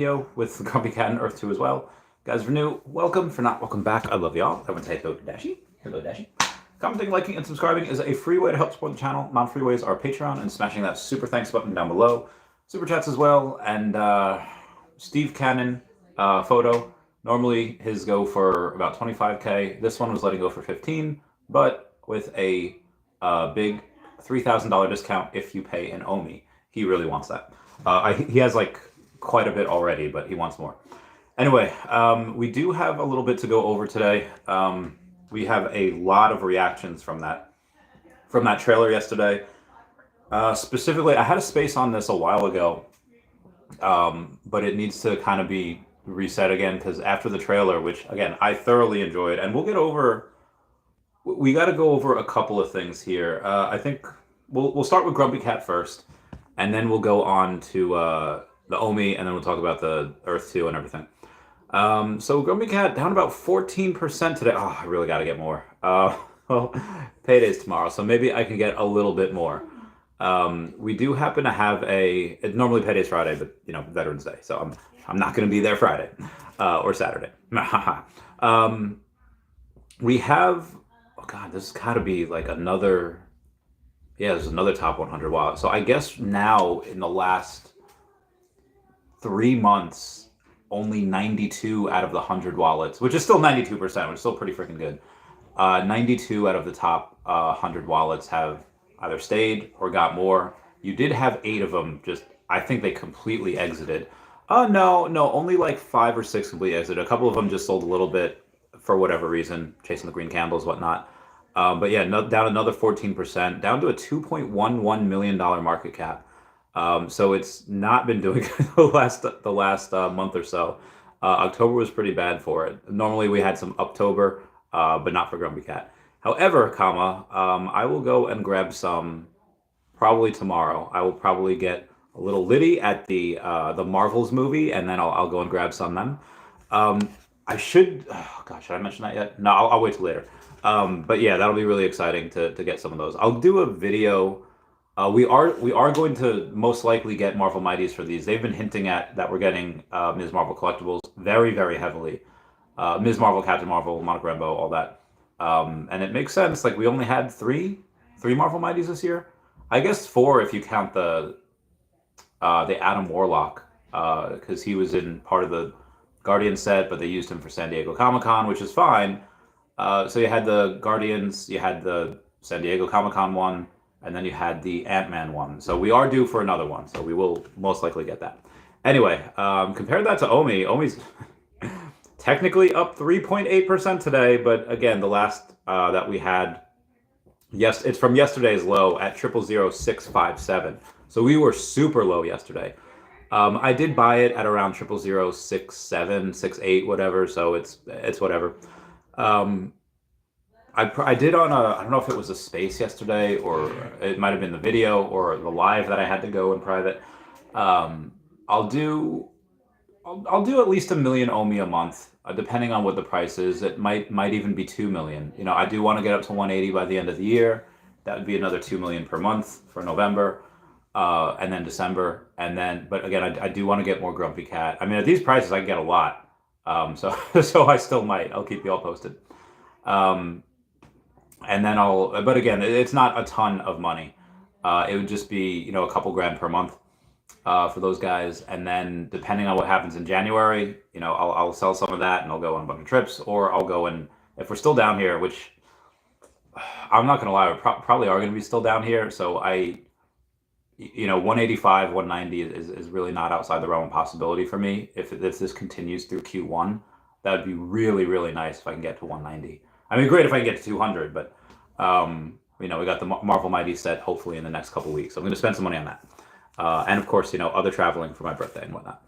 video with the GrumpyCat and Earth 2 as well. Guys, if you're new, welcome. For not, welcome back. I love y'all. I want to say hello to Dashi. Hello, Dashi. Commenting, liking, and subscribing is a free way to help support the channel. Non-free ways are Patreon and smashing that super thanks button down below. Super chats as well. And Steve Cannon photo. Normally his go for about 25K. This one was letting go for 15, but with a big $3,000 discount if you pay an OMI. He really wants that. He has like quite a bit already, but he wants more. Anyway, we do have a little bit to go over today. We have a lot of reactions from that trailer yesterday. Specifically, I had a space on this a while ago, but it needs to kind of be reset again because after the trailer, which again I thoroughly enjoyed, and we'll get over. We got to go over a couple of things here. I think we'll start with GrumpyCat first, and then we'll go on to the OMI, and then we'll talk about the Earth 2 and everything. So GrumpyCat down about 14% today. Oh, I really got to get more. Well, payday's tomorrow, so maybe I can get a little bit more. We do happen to have normally payday's Friday, but you know, Veterans Day, so I'm not going to be there Friday or Saturday. We have, oh God, this has got to be like another, yeah, there's another top 100 wallet. So I guess now in the last 3 months, only 92 out of the 100 wallets, which is still 92%, which is still pretty freaking good. 92 out of the top 100 wallets have either stayed or got more. You did have 8 of them just, I think they completely exited. No, only like 5 or 6 completely exited. A couple of them just sold a little bit for whatever reason, chasing the green candles, whatnot. But yeah, down another 14%, down to a $2.11 million market cap. So it's not been doing the last month or so. October was pretty bad for it. Normally we had some Uptober, but not for GrumpyCat. However, I will go and grab some probably tomorrow. I will probably get a little litty at the Marvels movie, and then I'll go and grab some then. I should, oh gosh, should I mention that yet? No, I'll wait till later. But yeah, that'll be really exciting to get some of those. I'll do a video. We are going to most likely get Marvel Mighties for these. They've been hinting at that we're getting Ms. Marvel Collectibles very, very heavily. Ms. Marvel, Captain Marvel, Monica Rambeau, all that. And it makes sense. Like we only had three Marvel Mighties this year. I guess 4 if you count the Adam Warlock, because he was in part of the Guardian set, but they used him for San Diego Comic-Con, which is fine. So you had the Guardians, you had the San Diego Comic-Con one, and then you had the Ant-Man one. So we are due for another one, so we will most likely get that. Anyway, compare that to OMI. OMI's technically up 3.8% today, but again, the last that we had, yes, it's from yesterday's low at 000657. So we were super low yesterday. I did buy it at around 0006.7, 68, whatever. So it's whatever. I did on I don't know if it was a space yesterday or it might have been the video or the live that I had to go in private. I'll do at least $1 million OMI a month, depending on what the price is. It might even be 2 million. You know, I do want to get up to 180 by the end of the year. That would be another 2 million per month for November, and then December, but again, I do want to get more GrumpyCat. I mean, at these prices, I can get a lot. So I still might. I'll keep you all posted. And then but again, it's not a ton of money. It would just be, you know, a couple grand per month for those guys. And then depending on what happens in January, you know, I'll sell some of that and I'll go on a bunch of trips, or I'll go and if we're still down here, which I'm not going to lie, we probably are going to be still down here. So you know, 185, 190 is really not outside the realm of possibility for me. If this continues through Q1, that would be really, really nice if I can get to 190. I mean, great if I can get to 200, but you know, we got the Marvel Mighty set hopefully in the next couple weeks. So I'm going to spend some money on that, and of course, you know, other traveling for my birthday and whatnot.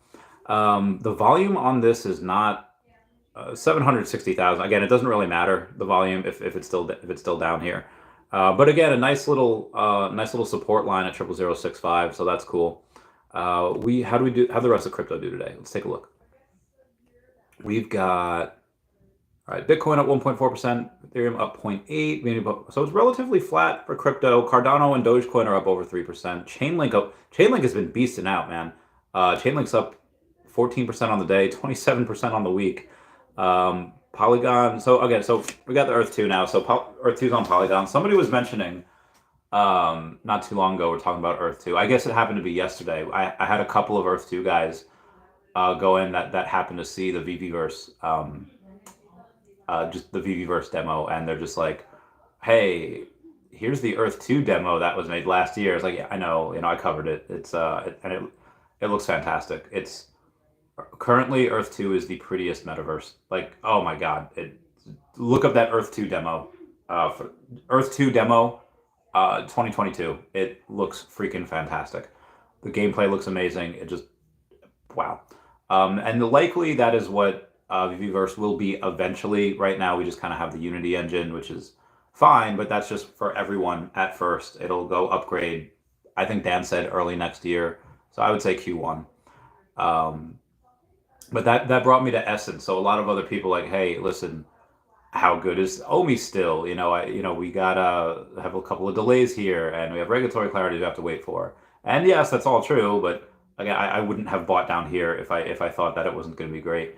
The volume on this is not 760,000. Again, it doesn't really matter the volume if it's still down here. But again, a nice little support line at 0006.5. So that's cool. How do the rest of crypto do today? Let's take a look. We've got, all right, Bitcoin up 1.4%, Ethereum up 0.8%, so it's relatively flat for crypto. Cardano and Dogecoin are up over 3%. Chainlink has been beasting out, man. Chainlink's up 14% on the day, 27% on the week. Polygon. So again, so we got the Earth 2 now. So Earth 2 is on Polygon. Somebody was mentioning not too long ago, we're talking about Earth 2. I guess it happened to be yesterday. I had a couple of Earth 2 guys go in that happened to see the Veveverse, just the Veveverse demo, and they're just like, hey, here's the Earth 2 demo that was made last year. It's like, yeah, I know, I covered it. It's and it looks fantastic. It's currently Earth 2 is the prettiest metaverse. Like, oh my god, look up that Earth 2 demo. For Earth 2 demo 2022. It looks freaking fantastic. The gameplay looks amazing. It just, wow. And likely that is what Veveverse will be eventually. Right now we just kind of have the Unity engine, which is fine, but that's just for everyone at first. It'll go upgrade, I think Dan said early next year, so I would say Q1. But that brought me to Essence. So a lot of other people like, hey, listen, how good is OMI still? We gotta have a couple of delays here, and we have regulatory clarity we have to wait for. And yes, that's all true, but again, I wouldn't have bought down here if I thought that it wasn't going to be great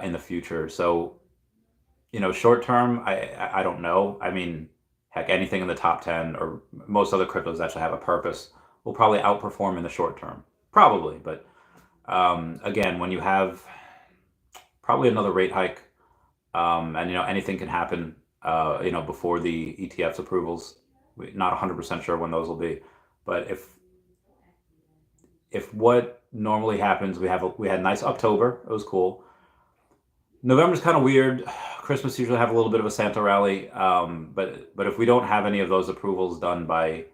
in the future. So, short term, I don't know. I mean, heck, anything in the top 10 or most other cryptos that should have a purpose will probably outperform in the short term, probably. But again, when you have probably another rate hike, and anything can happen, before the ETF's approvals. We're not 100% sure when those will be, but if what normally happens, we had a nice October. It was cool. November's kind of weird. Christmas usually have a little bit of a Santa rally, but if we don't have any of those approvals done by,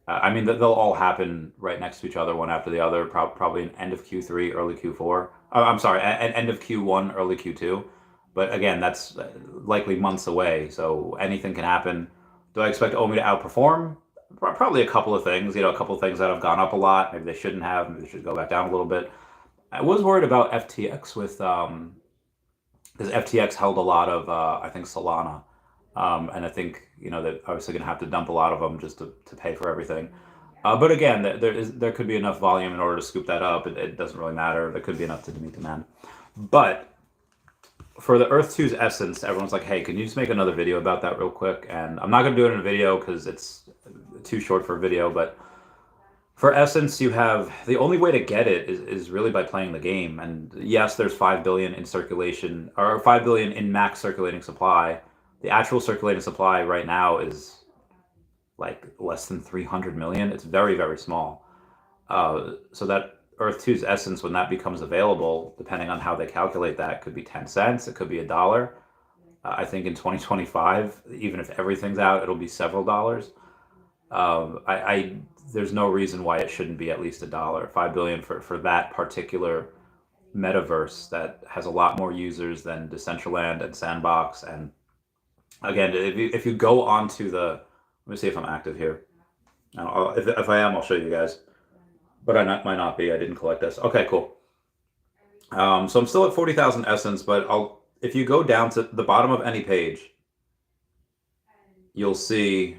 they'll all happen right next to each other, one after the other. Probably an end of Q3, early Q4. I'm sorry, an end of Q1, early Q2. But again, that's likely months away, so anything can happen. Do I expect OMI to outperform? Probably a couple of things. A couple of things that have gone up a lot. Maybe they shouldn't have. Maybe they should go back down a little bit. I was worried about FTX with because FTX held a lot of I think Solana, and I think they're obviously going to have to dump a lot of them just to pay for everything. But again, there could be enough volume in order to scoop that up. It doesn't really matter. There could be enough to meet demand. But for the Earth 2's Essence, everyone's like, hey, can you just make another video about that real quick? And I'm not going to do it in a video because it's too short for a video, but for Essence, you have, the only way to get it is really by playing the game. And yes, there's 5 billion in circulation, or 5 billion in max circulating supply. The actual circulating supply right now is like less than 300 million. It's very, very small. So that Earth 2's Essence, when that becomes available, depending on how they calculate that, could be 10 cents, it could be $1. I think in 2025, even if everything's out, it'll be several dollars. There's no reason why it shouldn't be at least $1. 5 billion for that particular metaverse that has a lot more users than Decentraland and Sandbox. And again, if you go onto the, let me see if I'm active here. If I am, I'll show you guys. But I might not be. I didn't collect this. Okay, cool. So I'm still at 40,000 Essence, but if you go down to the bottom of any page, you'll see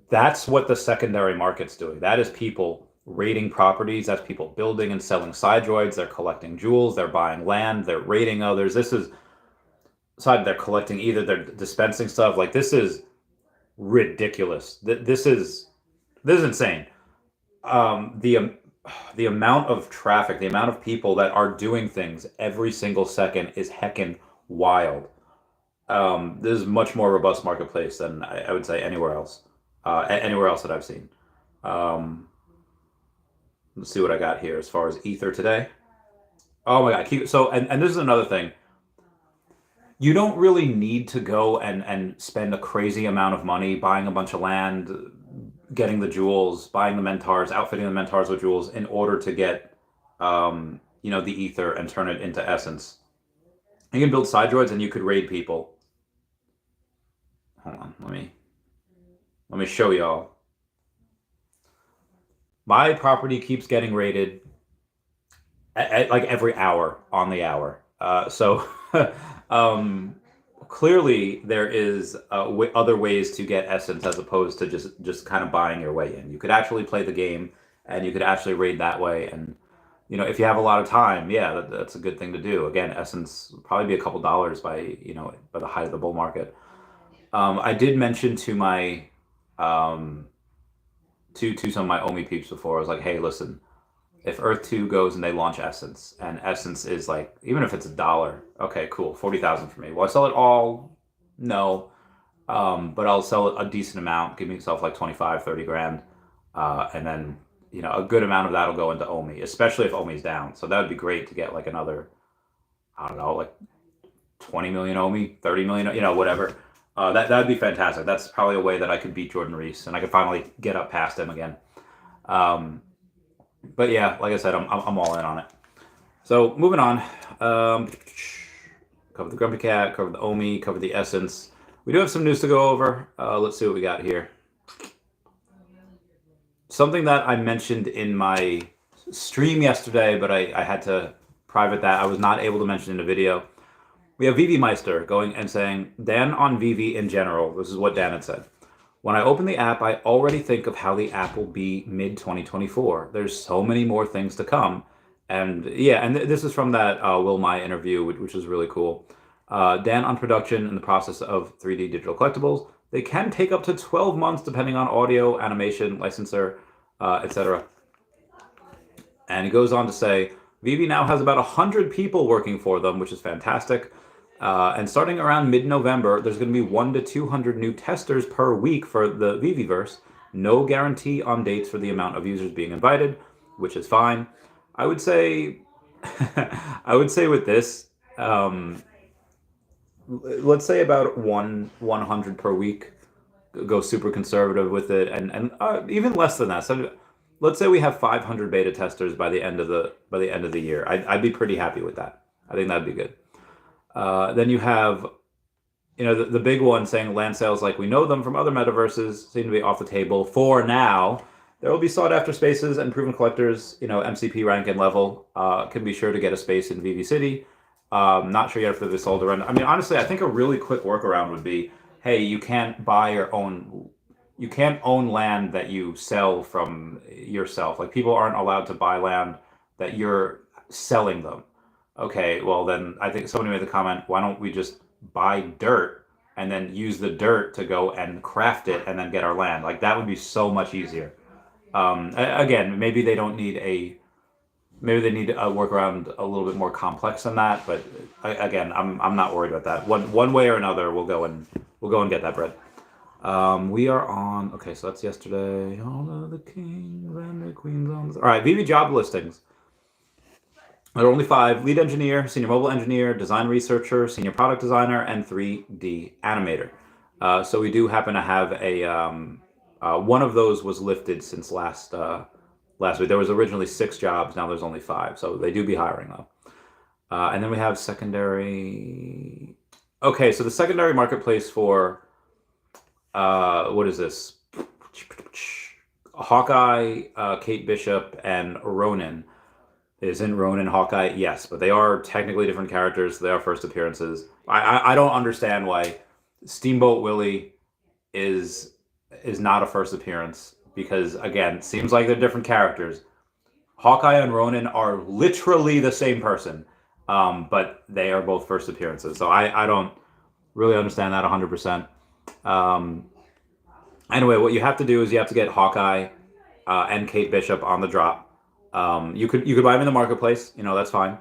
that's what the secondary market's doing. That is people raiding properties. That's people building and selling Sidroids. They're collecting jewels. They're buying land. They're raiding others. They're collecting, either they're dispensing stuff. Like, this is ridiculous. This is insane. The amount of traffic, the amount of people that are doing things every single second is heckin' wild. This is a much more robust marketplace than I would say anywhere else that I've seen. Let's see what I got here as far as Ether today. Oh my God. And this is another thing. You don't really need to go and spend a crazy amount of money buying a bunch of land, getting the jewels, buying the mentors, outfitting the mentors with jewels in order to get, the Ether and turn it into Essence. You can build Sidroids and you could raid people. Hold on, let me show y'all. My property keeps getting raided at like every hour on the hour. So clearly there is other ways to get Essence as opposed to just kind of buying your way in. You could actually play the game and you could actually raid that way. And if you have a lot of time, yeah, that's a good thing to do. Again, Essence would probably be a couple dollars by the height of the bull market. I did mention to my um, to some of my OMI peeps before. I was like, hey, listen, if Earth 2 goes and they launch Essence, and Essence is like, even if it's $1, okay, cool, 40,000 for me. Will I sell it all? No. But I'll sell it a decent amount, give myself like 25, 30 grand. And then, a good amount of that will go into OMI, especially if OMI's down. So that would be great to get like another, I don't know, like 20 million OMI, 30 million, whatever. That'd be fantastic. That's probably a way that I could beat Jordan Reese and I could finally get up past him again. But yeah, like I said, I'm all in on it. So moving on, cover the GrumpyCat, cover the OMI, cover the Essence. We do have some news to go over. Let's see what we got here. Something that I mentioned in my stream yesterday, but I had to private that. I was not able to mention in the video. We have Veve Meister going and saying, Dan on Veve in general. This is what Dan had said. When I open the app, I already think of how the app will be mid-2024. There's so many more things to come. And yeah, and this is from that Will My interview, which is really cool. Dan on production in the process of 3D digital collectibles. They can take up to 12 months depending on audio, animation, licensor, etc. And he goes on to say, Veve now has about 100 people working for them, which is fantastic. And starting around mid-November, there's going to be 100 to 200 new testers per week for the Veveverse. No guarantee on dates for the amount of users being invited, which is fine. I would say, with this, let's say about 100 per week. Go super conservative with it, and even less than that. So let's say we have 500 beta testers by the end of the year. I'd be pretty happy with that. I think that'd be good. Then you have, the big one saying land sales like we know them from other metaverses seem to be off the table for now. There will be sought after spaces and proven collectors, MCP rank and level, can be sure to get a space in Veve City. Not sure yet if they'll be sold around. I mean, honestly, I think a really quick workaround would be, hey, you can't own land that you sell from yourself. Like, people aren't allowed to buy land that you're selling them. Okay, well then I think somebody made the comment, why don't we just buy dirt and then use the dirt to go and craft it and then get our land? Like, that would be so much easier. Again, maybe they need a workaround a little bit more complex than that, but again, I'm not worried about that. One way or another, we'll go and get that bread. We are on, okay, so that's yesterday. All of the kings and the queens on. All right, Veve job listings. There are only 5: lead engineer, senior mobile engineer, design researcher, senior product designer, and 3D animator. So we do happen to have a one of those was lifted since last week. There was originally 6 jobs, now there's only 5. So they do be hiring though. And then we have secondary. Okay, so the secondary marketplace for what is this? Hawkeye, Kate Bishop, and Ronin. Isn't Ronin Hawkeye? Yes, but they are technically different characters. So they are first appearances. I don't understand why Steamboat Willie is not a first appearance, because again, it seems like they're different characters. Hawkeye and Ronin are literally the same person, but they are both first appearances. So I don't really understand that 100%. Anyway, what you have to do is you have to get Hawkeye and Kate Bishop on the drop. You could buy them in the marketplace, that's fine.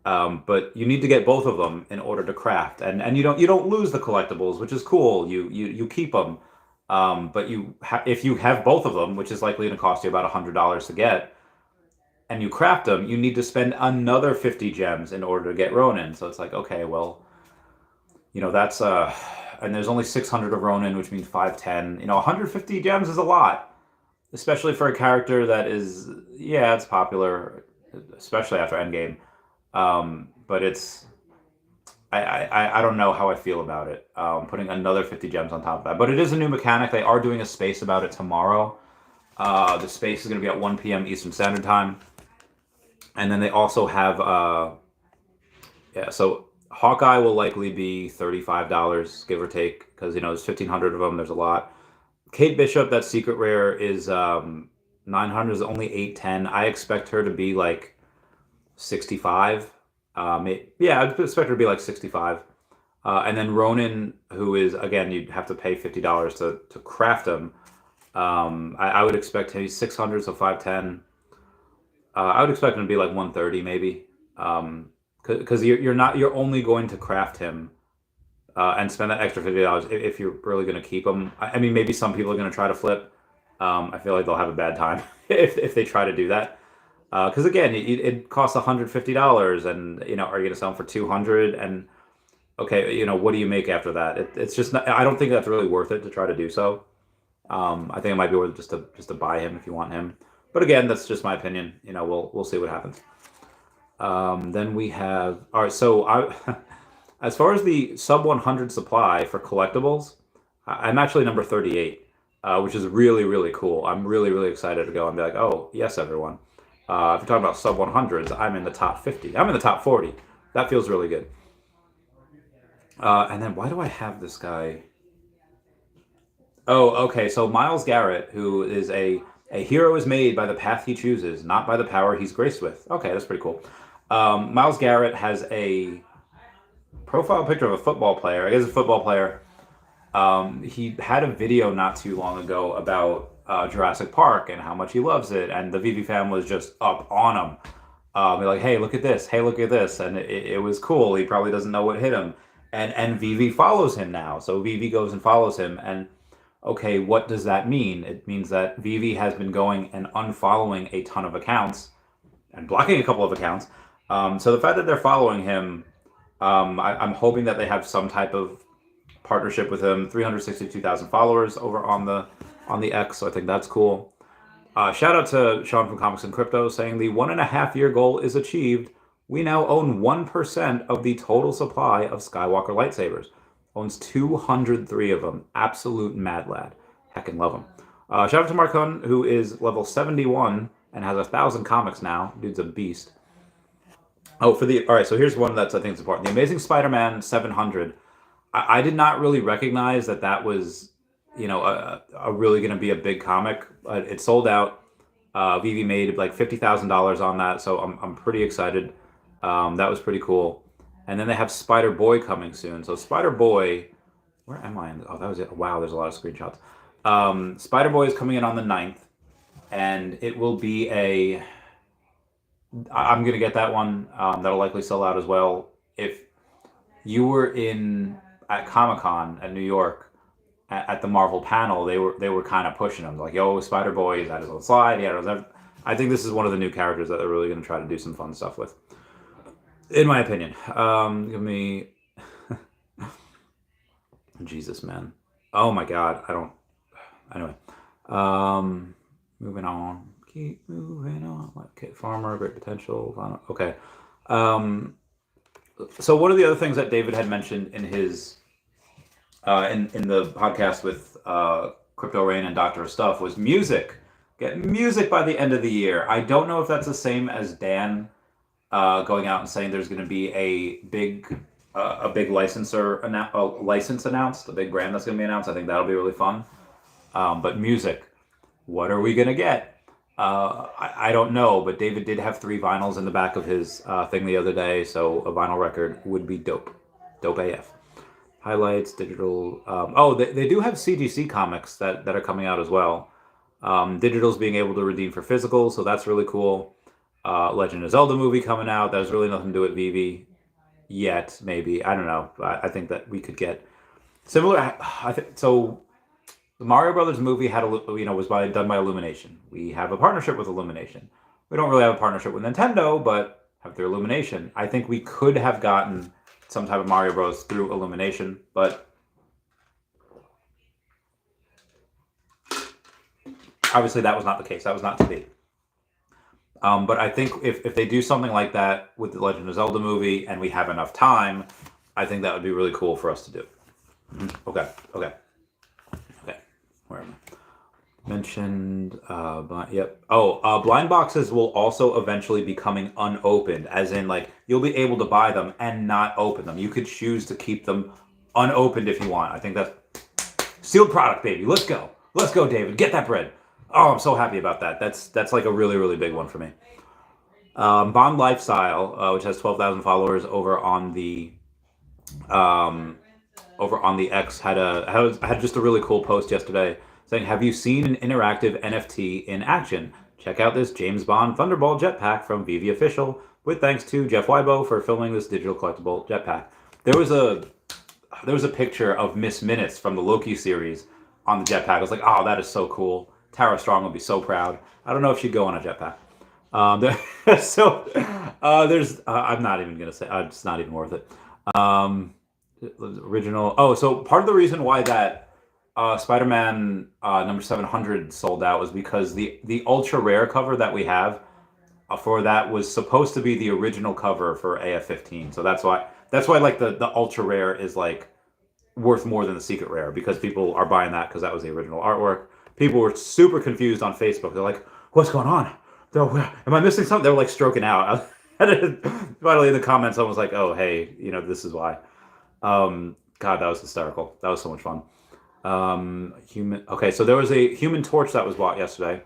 But you need to get both of them in order to craft, and you don't lose the collectibles, which is cool. You keep them, but if you have both of them, which is likely to cost you about $100 to get, and you craft them, you need to spend another 50 gems in order to get Ronin. So it's like, okay, well, that's and there's only 600 of Ronin, which means 510. 150 gems is a lot. Especially for a character that is, yeah, it's popular, especially after Endgame. But it's, I don't know how I feel about it, putting another 50 gems on top of that. But it is a new mechanic. They are doing a space about it tomorrow. The space is going to be at 1 p.m. Eastern Standard Time. And then they also have, so Hawkeye will likely be $35, give or take, because, there's 1,500 of them. There's a lot. Kate Bishop, that secret rare, is 900 is only 810. I expect her to be like 65. Yeah, I'd expect her to be like 65. And then Ronin, who is, again, you'd have to pay $50 to craft him. I would expect he's 600, so 510. I would expect him to be like 130 maybe. Because you're only going to craft him and spend that extra $50 if you're really going to keep them. I mean, maybe some people are going to try to flip. I feel like they'll have a bad time if they try to do that. Because again, it costs $150, and are you going to sell them for 200? And okay, what do you make after that? It's just not, I don't think that's really worth it to try to do so. I think it might be worth it just to buy him if you want him. But again, that's just my opinion. We'll see what happens. Then we have, all right. So as far as the sub 100 supply for collectibles, I'm actually number 38, which is really, really cool. I'm really, really excited to go and be like, oh yes, everyone. If you're talking about sub 100s, I'm in the top 50. I'm in the top 40. That feels really good. And then why do I have this guy? Oh, okay. So Miles Garrett, who is a hero is made by the path he chooses, not by the power he's graced with. Okay, that's pretty cool. Miles Garrett has a profile picture of a football player. I guess a football player. He had a video not too long ago about Jurassic Park and how much he loves it, and the Veve fan was just up on him. They're like, hey, look at this. Hey, look at this. And it was cool. He probably doesn't know what hit him. And Veve follows him now. So Veve goes and follows him. And okay, what does that mean? It means that Veve has been going and unfollowing a ton of accounts and blocking a couple of accounts. So the fact that they're following him, I'm hoping that they have some type of partnership with him. 362,000 followers over on the X, so I think that's cool. Shout out to Sean from Comics and Crypto saying the 1.5 year goal is achieved. We now own 1% of the total supply of Skywalker lightsabers. Owns 203 of them. Absolute mad lad. Heckin' love him. Shout out to Marcon, who is level 71 and has 1,000 comics now. Dude's a beast. Oh, all right, so here's one that's I think is important. The Amazing Spider-Man 700. I did not really recognize that was, a really going to be a big comic. It sold out. Veve made like $50,000 on that, so I'm pretty excited. That was pretty cool. And then they have Spider-Boy coming soon. So Spider-Boy, where am I? Oh, that was it. Wow, there's a lot of screenshots. Spider-Boy is coming in on the 9th, and it will be I'm going to get that one. That'll likely sell out as well. If you were at Comic-Con at New York at the Marvel panel, they were kind of pushing him. Like, yo, Spider-Boy, he's at his own slide. I think this is one of the new characters that they're really going to try to do some fun stuff with. In my opinion. Give me... Jesus, man. Oh my god, Anyway. Moving on. Keep moving on. Okay, Farmer, great potential. Okay. So one of the other things that David had mentioned in his... in the podcast with Crypto Rain and Doctor of Stuff was music. Get music by the end of the year. I don't know if that's the same as Dan going out and saying there's going to be a big license announced, a big brand that's going to be announced. I think that'll be really fun. But music, what are we going to get? I don't know, but David did have 3 vinyls in the back of his thing the other day, so a vinyl record would be dope. Dope AF. Highlights, digital. They do have CGC comics that are coming out as well. Digital's being able to redeem for physical, so that's really cool. Legend of Zelda movie coming out. That has really nothing to do with Veve yet, maybe. I don't know. I think that we could get similar. I think so. The Mario Brothers movie was done by Illumination. We have a partnership with Illumination. We don't really have a partnership with Nintendo, but have their Illumination. I think we could have gotten some type of Mario Bros through Illumination, but obviously that was not the case. That was not to be. But I think if they do something like that with the Legend of Zelda movie and we have enough time, I think that would be really cool for us to do. Okay. Where am I? Mentioned, yep. Blind boxes will also eventually be coming unopened, as in like you'll be able to buy them and not open them. You could choose to keep them unopened if you want. I think that's sealed product, baby. Let's go, David. Get that bread. Oh, I'm so happy about that. That's like a really really big one for me. Bond Lifestyle, which has 12,000 followers um, over on the X, had just a really cool post yesterday saying, "Have you seen an interactive NFT in action? Check out this James Bond Thunderball jetpack from Veve Official. With thanks to Jeff Wybo for filming this digital collectible jetpack." There was a there was a picture of Miss Minutes from the Loki series on the jetpack. I was like, "Oh, that is so cool. Tara Strong would be so proud." I don't know if she'd go on a jetpack. So there's I'm not even gonna say it's not even worth it. Um, Original. Oh, so part of the reason why that Spider-Man number 700 sold out was because the ultra rare cover that we have for that was supposed to be the original cover for AF-15. So that's why like the ultra rare is like worth more than the secret rare, because people are buying that because that was the original artwork. People were super confused on Facebook. They're like, "What's going on? Am I missing something?" They were like stroking out. Finally, in the comments, someone was like, "Oh, hey, this is why." God, that was hysterical. That was so much fun. Human. Okay, so there was a Human Torch that was bought yesterday.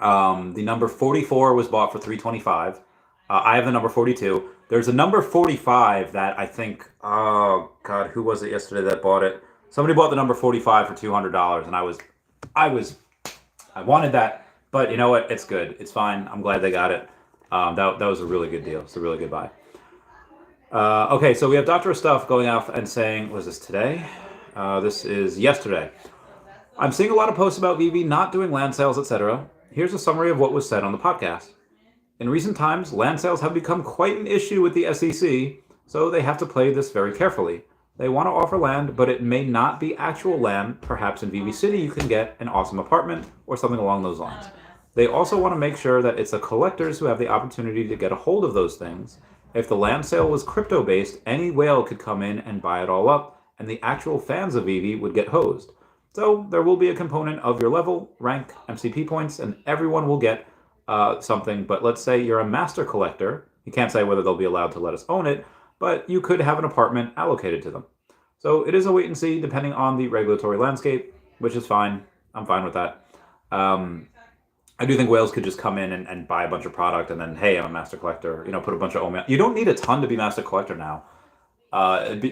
The number 44 was bought for 325. I have the number 42. There's a number 45 that I think. Oh God, who was it yesterday that bought it? Somebody bought the number 45 for $200, and I was, I wanted that, but you know what? It's good. It's fine. I'm glad they got it. That was a really good deal. It's a really good buy. Okay, so we have Dr. Stuff going off and saying, was this today? This is yesterday. "I'm seeing a lot of posts about Veve not doing land sales, etc. Here's a summary of what was said on the podcast. In recent times, land sales have become quite an issue with the SEC, so they have to play this very carefully. They want to offer land, but it may not be actual land. Perhaps in Veve City you can get an awesome apartment or something along those lines. They also want to make sure that it's the collectors who have the opportunity to get a hold of those things. If the land sale was crypto-based, any whale could come in and buy it all up, and the actual fans of Veve would get hosed. So there will be a component of your level, rank, MCP points, and everyone will get something. But let's say you're a master collector. You can't say whether they'll be allowed to let us own it, but you could have an apartment allocated to them. So it is a wait and see depending on the regulatory landscape, which is fine. I'm fine with that. I do think whales could just come in and buy a bunch of product and then, hey, I'm a master collector, put a bunch of OMI. You don't need a ton to be master collector now,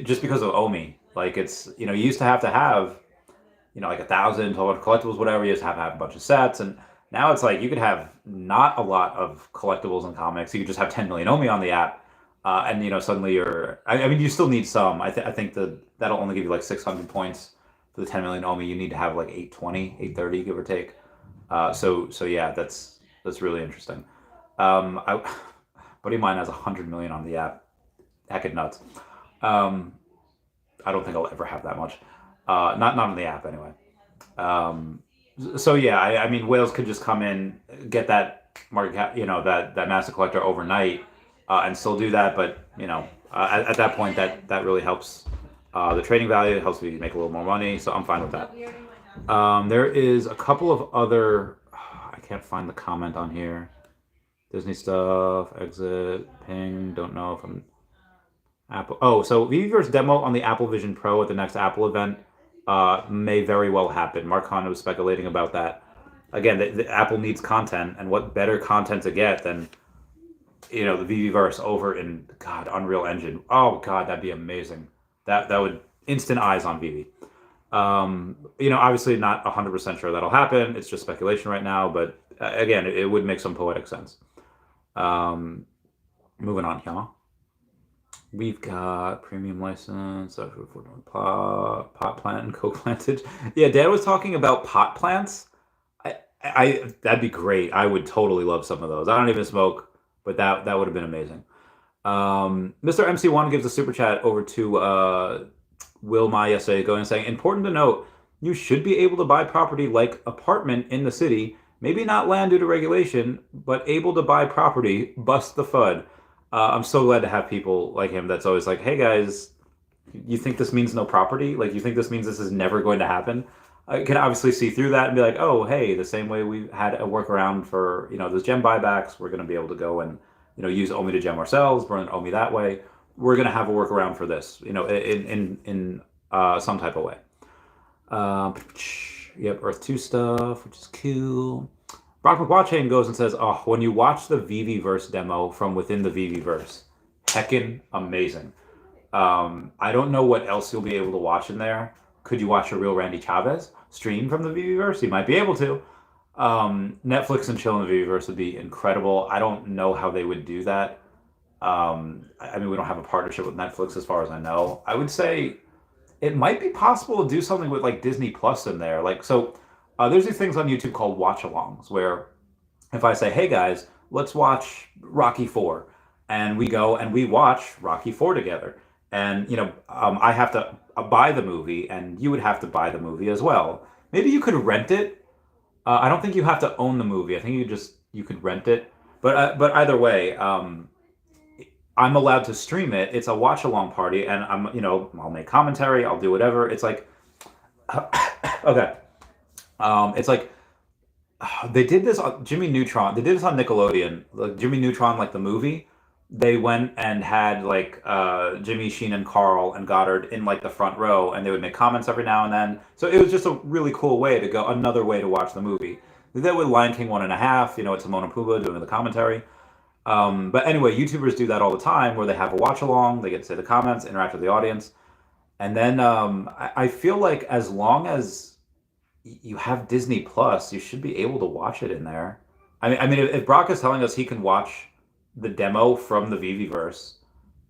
just because of OMI. Like you used to have, like 1,000 total collectibles, whatever. You just have to have a bunch of sets. And now it's like you could have not a lot of collectibles and comics. You could just have 10 million OMI on the app. And, suddenly I mean, you still need some. I think that'll only give you like 600 points for the 10 million OMI. You need to have like 820, 830, give or take. So yeah, that's really interesting. Buddy of mine has 100 million on the app. Heckin' nuts. I don't think I'll ever have that much. Not on the app anyway. So yeah, I mean, whales could just come in, get that market cap, that master collector overnight, and still do that. But at that point, that really helps the trading value. It helps me make a little more money. So I'm fine with that. There is a couple of other. I can't find the comment on here. Disney stuff, exit, ping. Don't know if I'm Apple. Oh, so Veveverse demo on the Apple Vision Pro at the next Apple event may very well happen. Mark Hahn was speculating about that. Again, the Apple needs content, and what better content to get than the Veveverse over in Unreal Engine. Oh God, that'd be amazing. That would instant eyes on Veve. Obviously not 100% sure that'll happen. It's just speculation right now, but again, it would make some poetic sense. Moving on here. We've got premium license, pot plant and co-plantage. Yeah, Dad was talking about pot plants. I that'd be great. I would totally love some of those. I don't even smoke, but that would have been amazing. Mr. MC1 gives a super chat over to Will Ma yesterday, going and saying, important to note, you should be able to buy property like apartment in the city, maybe not land due to regulation, but able to buy property, bust the FUD. I'm so glad to have people like him that's always like, hey guys, you think this means no property? Like, you think this means this is never going to happen? I can obviously see through that and be like, oh, hey, the same way we had a workaround for, those gem buybacks, we're going to be able to go and, use OMI to gem ourselves, burn OMI that way. We're going to have a workaround for this, in some type of way. Yep, Earth 2 stuff, which is cool. Brock McWatchain goes and says, "Oh, when you watch the Veveverse demo from within the Veveverse, heckin' amazing. I don't know what else you'll be able to watch in there. Could you watch a real Randy Chavez stream from the Veveverse? You might be able to. Netflix and chill in the Veveverse would be incredible. I don't know how they would do that. I mean, we don't have a partnership with Netflix as far as I know. I would say it might be possible to do something with like Disney Plus in there. Like, so there's these things on YouTube called watch-alongs where if I say, hey guys, let's watch Rocky 4, and we go and we watch Rocky 4 together. And, I have to buy the movie, and you would have to buy the movie as well. Maybe you could rent it. I don't think you have to own the movie. I think you could rent it. But either way, I'm allowed to stream it. It's a watch along party, and I'll make commentary. I'll do whatever. It's like, okay, it's like they did this on Jimmy Neutron. They did this on Nickelodeon. Like Jimmy Neutron, like the movie. They went and had like Jimmy Sheen and Carl and Goddard in like the front row, and they would make comments every now and then. So it was just a really cool way to go. Another way to watch the movie. They did that with Lion King 1.5. It's Timon and Pumbaa doing the commentary. But anyway, YouTubers do that all the time where they have a watch along, they get to say the comments, interact with the audience. And then I feel like as long as you have Disney Plus, you should be able to watch it in there. I mean, if Brock is telling us he can watch the demo from the Veveverse,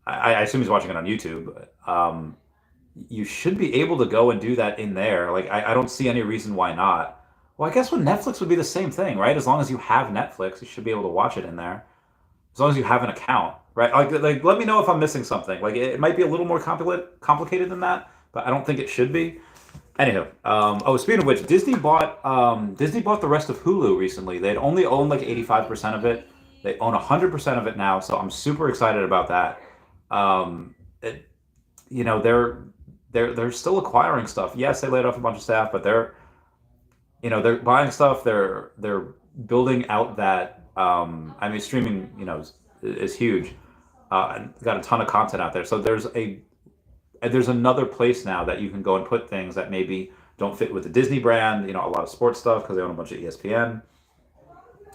I assume he's watching it on YouTube. You should be able to go and do that in there. Like, I don't see any reason why not. Well, I guess with Netflix would be the same thing, right? As long as you have Netflix, you should be able to watch it in there. As long as you have an account, right? Like let me know if I'm missing something. Like it might be a little more complicated than that, but I don't think it should be. Anywho, speaking of which, Disney bought the rest of Hulu recently. They'd only owned like 85% of it. They own 100% of it now, so I'm super excited about that. They're still acquiring stuff. Yes, they laid off a bunch of staff, but they're buying stuff. They're building out that. Streaming, is huge. And got a ton of content out there. So there's another place now that you can go and put things that maybe don't fit with the Disney brand. A lot of sports stuff because they own a bunch of ESPN.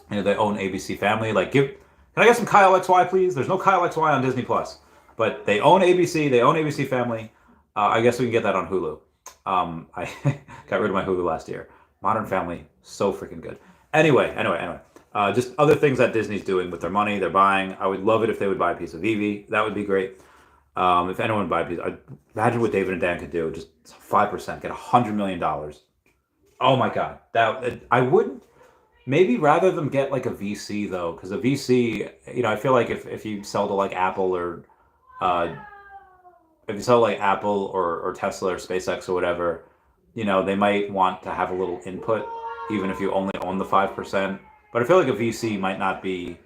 They own ABC Family. Can I get some Kyle XY, please? There's no Kyle XY on Disney Plus, but they own ABC. They own ABC Family. I guess we can get that on Hulu. I got rid of my Hulu last year. Modern Family, so freaking good. Anyway. Just other things that Disney's doing with their money, they're buying. I would love it if they would buy a piece of Veve. That would be great. If anyone would buy a piece, imagine what David and Dan could do. Just 5%, get $100 million. Oh my God. I would maybe rather them get like a VC though, because a VC, I feel like if you sell to like Apple or if you sell like Apple or Tesla or SpaceX or whatever, they might want to have a little input, even if you only own the 5%. But I feel like a VC might not be,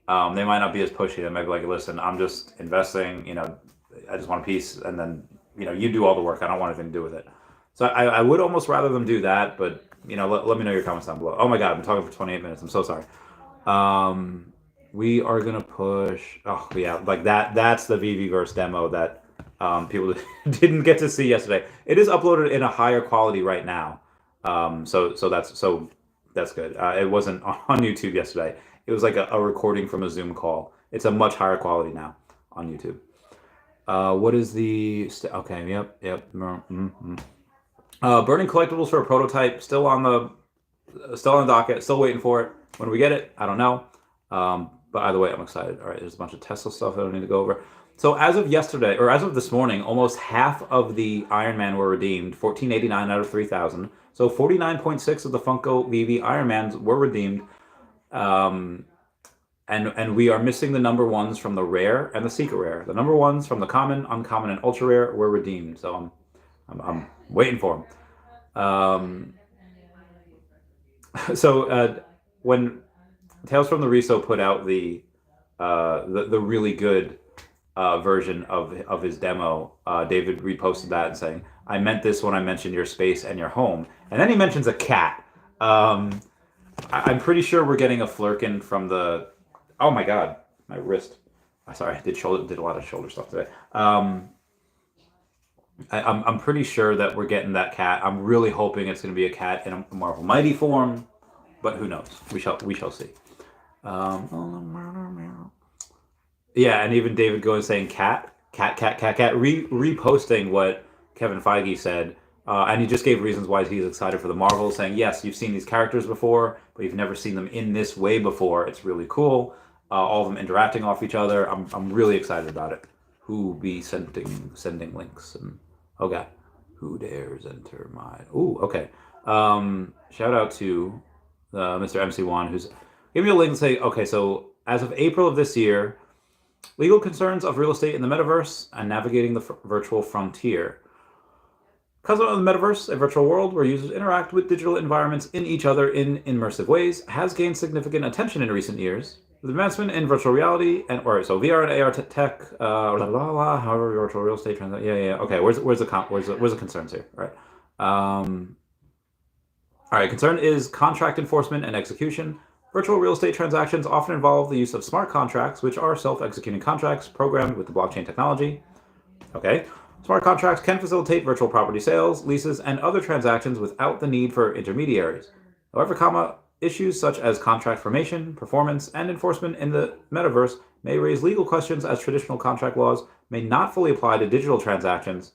they might not be as pushy. They might be like, listen, I'm just investing, I just want a piece, and then, you do all the work. I don't want anything to do with it. So I would almost rather them do that, but, let me know your comments down below. Oh my God, I've been talking for 28 minutes. I'm so sorry. We are going to push, like that's the Veveverse demo that people didn't get to see yesterday. It is uploaded in a higher quality right now. That's good. It wasn't on YouTube yesterday. It was like a recording from a Zoom call. It's a much higher quality now on YouTube. What is the... okay, yep. Mm-hmm. Burning collectibles for a prototype. Still on the docket. Still waiting for it. When we get it, I don't know. But either way, I'm excited. All right, there's a bunch of Tesla stuff that I don't need to go over. So as of yesterday, or as of this morning, almost half of the Iron Man were redeemed. 1489 out of 3,000. So 49.6 of the Funko Veve Iron Mans were redeemed. And we are missing the number ones from the rare and the secret rare. The number ones from the common, uncommon, and ultra rare were redeemed. So I'm waiting for them. When Tales from the Reso put out the really good version of his demo, David reposted that and saying, I meant this when I mentioned your space and your home. And then he mentions a cat. I'm pretty sure we're getting a Flurkin from the... Oh my God, my wrist. Sorry, I did a lot of shoulder stuff today. I'm pretty sure that we're getting that cat. I'm really hoping it's going to be a cat in a Marvel Mighty form, but who knows? We shall see. Yeah, and even David going saying cat, reposting what Kevin Feige said, and he just gave reasons why he's excited for the Marvel, saying yes, you've seen these characters before, but you've never seen them in this way before. It's really cool. All of them interacting off each other. I'm really excited about it. Who be sending links and okay, who dares enter my? Ooh, okay. Shout out to Mr. MC1 who's giving me a link and say, okay, so as of April of this year, legal concerns of real estate in the metaverse and navigating the virtual frontier. Concept of the metaverse, a virtual world where users interact with digital environments in each other in immersive ways, has gained significant attention in recent years. The advancement in virtual reality so VR and AR tech, however, virtual real estate transaction. Yeah. Okay, where's the concerns here? All right. All right. Concern is contract enforcement and execution. Virtual real estate transactions often involve the use of smart contracts, which are self-executing contracts programmed with the blockchain technology. Okay. Smart contracts can facilitate virtual property sales, leases, and other transactions without the need for intermediaries. However, issues such as contract formation, performance, and enforcement in the metaverse may raise legal questions as traditional contract laws may not fully apply to digital transactions.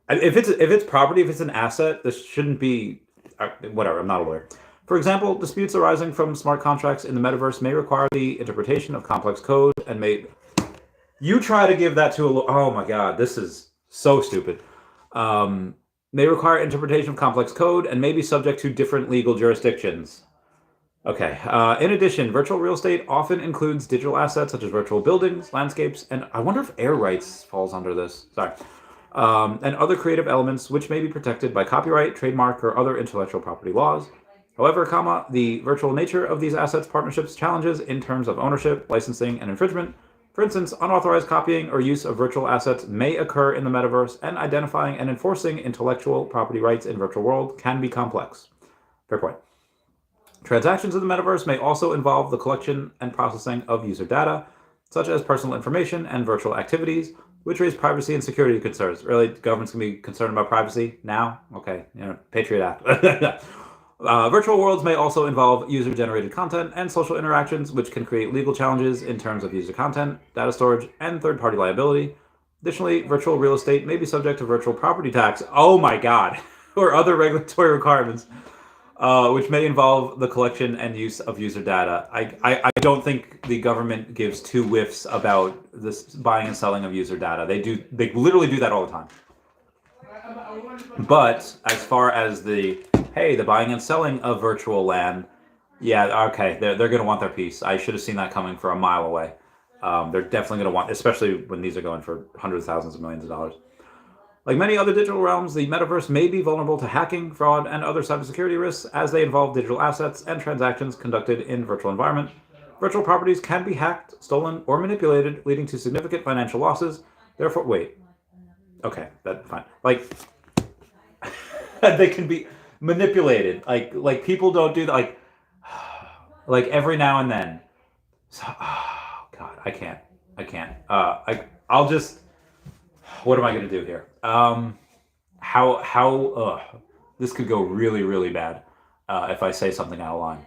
If it's property, if it's an asset, this shouldn't be whatever. I'm not a lawyer. For example, disputes arising from smart contracts in the metaverse may require the interpretation of complex code and may. You try to give that to a. Oh my God, this is so stupid. May require interpretation of complex code and may be subject to different legal jurisdictions. Okay. In addition, virtual real estate often includes digital assets such as virtual buildings, landscapes, and I wonder if air rights falls under this. Sorry. And other creative elements which may be protected by copyright, trademark, or other intellectual property laws. However, the virtual nature of these assets partnerships challenges in terms of ownership, licensing, and infringement. For instance, unauthorized copying or use of virtual assets may occur in the metaverse, and identifying and enforcing intellectual property rights in virtual world can be complex. Fair point. Transactions in the metaverse may also involve the collection and processing of user data, such as personal information and virtual activities, which raise privacy and security concerns. Really, government's gonna be concerned about privacy now? Okay, Patriot Act. Virtual worlds may also involve user-generated content and social interactions, which can create legal challenges in terms of user content, data storage, and third-party liability. Additionally, virtual real estate may be subject to virtual property tax. Oh my God! Or other regulatory requirements, which may involve the collection and use of user data. I don't think the government gives two whiffs about this buying and selling of user data. They literally do that all the time. But as far as the buying and selling of virtual land, yeah, okay, they're going to want their piece. I should have seen that coming for a mile away. They're definitely going to want, especially when these are going for hundreds of thousands of millions of dollars. Like many other digital realms, the metaverse may be vulnerable to hacking, fraud, and other cybersecurity risks as they involve digital assets and transactions conducted in virtual environment. Virtual properties can be hacked, stolen, or manipulated, leading to significant financial losses. Therefore, wait. Okay, that's fine. Like, they can be manipulated. Like people don't do that. Like every now and then. So, oh God, I can't. I'll just. What am I going to do here? This could go really, really bad if I say something out of line.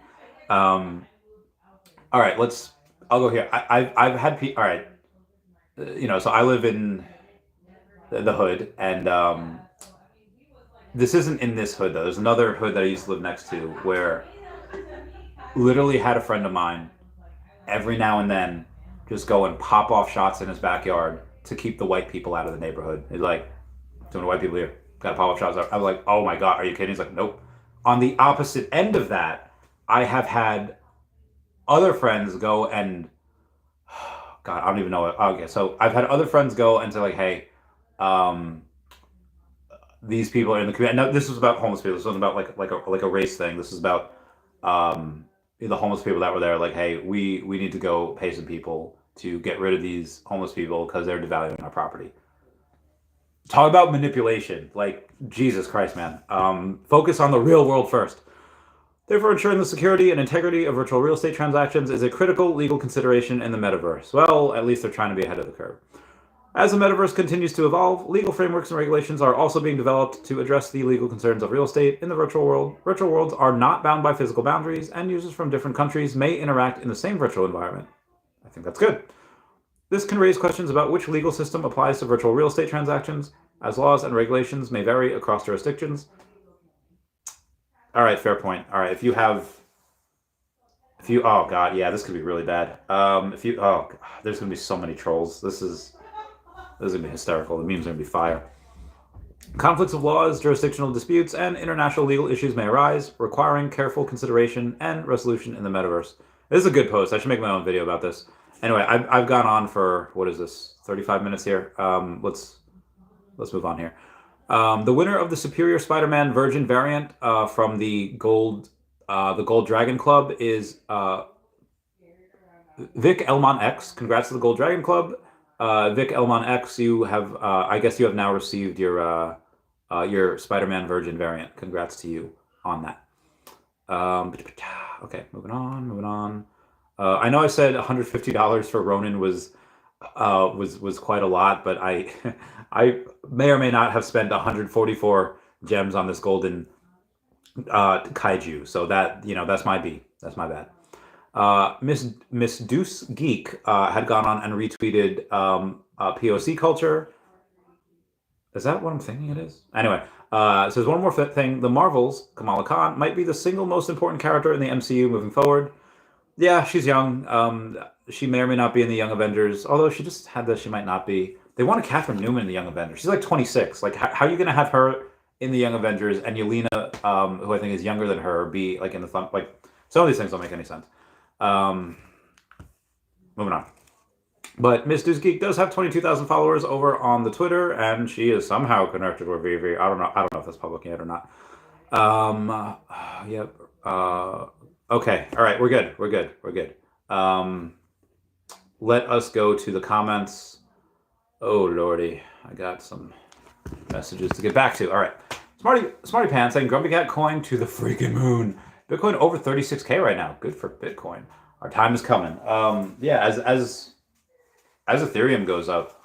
All right, I'll go here. I've had all right. So I live in the hood, and this isn't in this hood though. There's another hood that I used to live next to where literally had a friend of mine every now and then just go and pop off shots in his backyard to keep the white people out of the neighborhood. He's like, too many white people here. Got to pop off shots. I was like, oh my God, are you kidding? He's like, nope. On the opposite end of that, I have had other friends go and, God, I don't even know. Okay, so I've had other friends go and say like, hey, these people are in the community. No, this was about homeless people. This wasn't about like a race thing. This is about the homeless people that were there. Like, hey, we need to go pay some people to get rid of these homeless people because they're devaluing our property. Talk about manipulation. Like, Jesus Christ, man. Focus on the real world first. Therefore, ensuring the security and integrity of virtual real estate transactions is a critical legal consideration in the metaverse. Well, at least they're trying to be ahead of the curve. As the metaverse continues to evolve, legal frameworks and regulations are also being developed to address the legal concerns of real estate in the virtual world. Virtual worlds are not bound by physical boundaries, and users from different countries may interact in the same virtual environment. I think that's good. This can raise questions about which legal system applies to virtual real estate transactions, as laws and regulations may vary across jurisdictions. All right, fair point. All right, if you, oh god, yeah, this could be really bad. There's gonna be so many trolls. This is gonna be hysterical. The memes are gonna be fire. Conflicts of laws, jurisdictional disputes, and international legal issues may arise, requiring careful consideration and resolution in the metaverse. This is a good post. I should make my own video about this. Anyway, I've gone on for, what is this, 35 minutes here. Let's move on here. The winner of the Superior Spider-Man Virgin variant from the Gold Dragon Club is Vic Elmon X. Congrats to the Gold Dragon Club. Vic Elmon X, you have, I guess you have now received your Spider-Man Virgin variant. Congrats to you on that. Okay, moving on. I know I said $150 for Ronin was quite a lot, but I may or may not have spent 144 gems on this golden kaiju. So that, that's my B. That's my bad. Miss Deuce Geek had gone on and retweeted POC culture. Is that what I'm thinking it is? Anyway, it says one more thing. The Marvels, Kamala Khan, might be the single most important character in the MCU moving forward. Yeah, she's young. She may or may not be in the Young Avengers, although she just had this, she might not be. They wanted Catherine Newman in the Young Avengers. She's like 26. Like, how are you going to have her in the Young Avengers and Yelena, who I think is younger than her, be like in the fun? Like, some of these things don't make any sense. Moving on. But Miss Deuce Geek does have 22,000 followers over on the Twitter, and she is somehow connected with Veve. I don't know if that's public yet or not. Yep. Okay. All right. We're good. Let us go to the comments. Oh lordy, I got some messages to get back to. All right. Smarty Pants saying GrumpyCat Coin to the freaking moon. Bitcoin over 36K right now. Good for Bitcoin. Our time is coming. Yeah, as Ethereum goes up,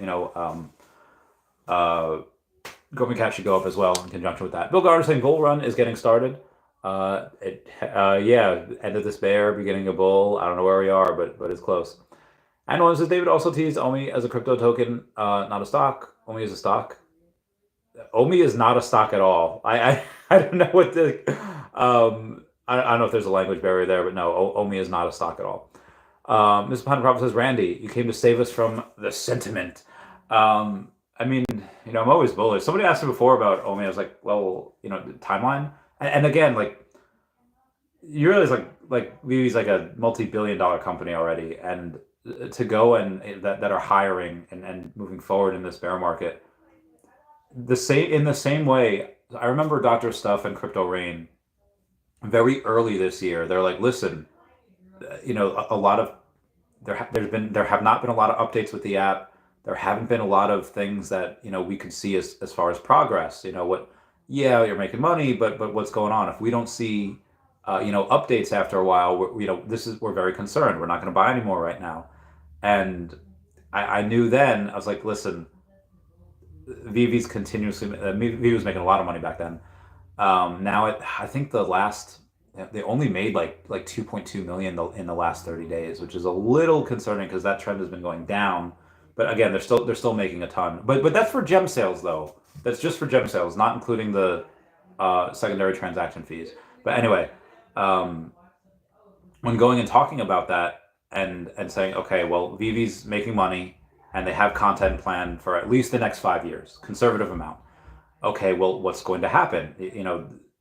GrumpyCat should go up as well in conjunction with that. Bill Gardner saying bull run is getting started. Yeah, end of this bear, beginning of bull. I don't know where we are, but it's close. And one says David also teased OMI as a crypto token, not a stock. OMI is a stock. OMI is not a stock at all. I don't know what the I don't know if there's a language barrier there, but no, OMI is not a stock at all. Mr. Pine Prophet says, Randy, you came to save us from the sentiment. I mean, I'm always bullish. Somebody asked me before about OMI. I was like, well, timeline. And again, like, you realize like Veve's like a multi-billion-dollar company already, and to go and that are hiring and moving forward in this bear market, in the same way. I remember Dr. Stuff and Crypto Rain very early this year. They're like, listen, a lot of there have not been a lot of updates with the app. There haven't been a lot of things that we could see as far as progress. Yeah, you're making money, but what's going on? If we don't see updates after a while, we're very concerned. We're not going to buy anymore right now. And I knew then, I was like, listen, Veve's continuously, Veve was making a lot of money back then. Now I think they only made like 2.2 million in the last 30 days, which is a little concerning because that trend has been going down. But again, they're still making a ton. But that's for gem sales though. That's just for gem sales, not including the secondary transaction fees. But anyway, when going and talking about that and saying, okay, well, Veve's making money and they have content planned for at least the next 5 years, conservative amount. Okay, well, what's going to happen?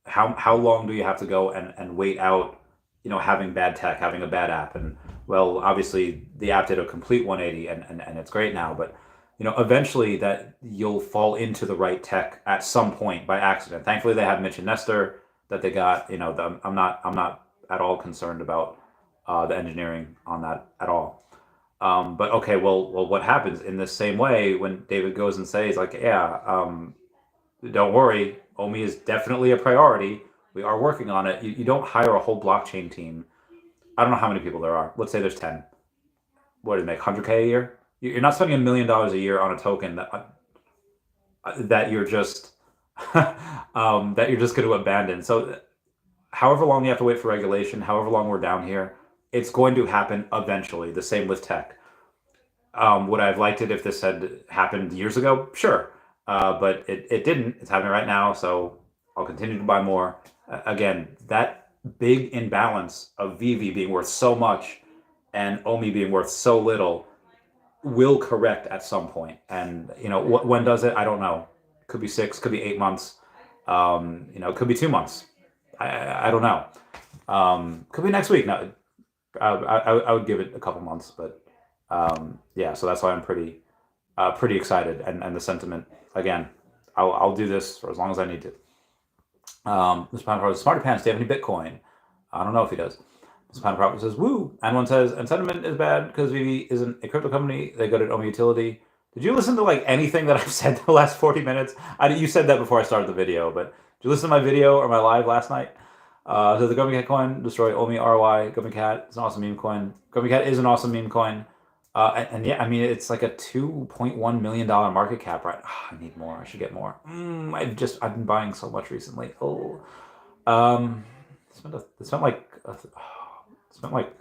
How long do you have to go and wait out, having bad tech, having a bad app? And well, obviously the app did a complete 180 and it's great now, but eventually that you'll fall into the right tech at some point by accident. Thankfully they have Mitch and Nestor that they got. I'm not at all concerned about the engineering on that at all. But okay, well, what happens in the same way when David goes and says like, yeah, don't worry, OMI is definitely a priority. We are working on it. You don't hire a whole blockchain team. I don't know how many people there are. Let's say there's 10. What do they make, 100K a year? You're not spending $1 million a year on a token that you're just that you're just going to abandon. So however long you have to wait for regulation, however long we're down here, it's going to happen eventually. The same with tech. Would I have liked it if this had happened years ago? Sure. But it didn't. It's happening right now, so I'll continue to buy more. Again, that big imbalance of Veve being worth so much and OMI being worth so little will correct at some point. And, when does it? I don't know. Could be 6, could be 8 months. It could be 2 months. I don't know. Could be next week. No, I would give it a couple months, but yeah. So that's why I'm pretty excited, and the sentiment again. I'll do this for as long as I need to. This Pound Smarty Pants, do you have any Bitcoin? I don't know if he does. This Pound Prophet says, woo. And one says, and sentiment is bad because Veve isn't a crypto company. They go to OMI utility. Did you listen to anything that I've said the last 40 minutes? You said that before I started the video, but did you listen to my video or my live last night? So the GrumpyCat coin, destroy OMI ROI. GrumpyCat is an awesome meme coin. GrumpyCat is an awesome meme coin. And yeah, I mean, it's like a $2.1 million market cap, right? Oh, I need more. I should get more. I've been buying so much recently. Spent like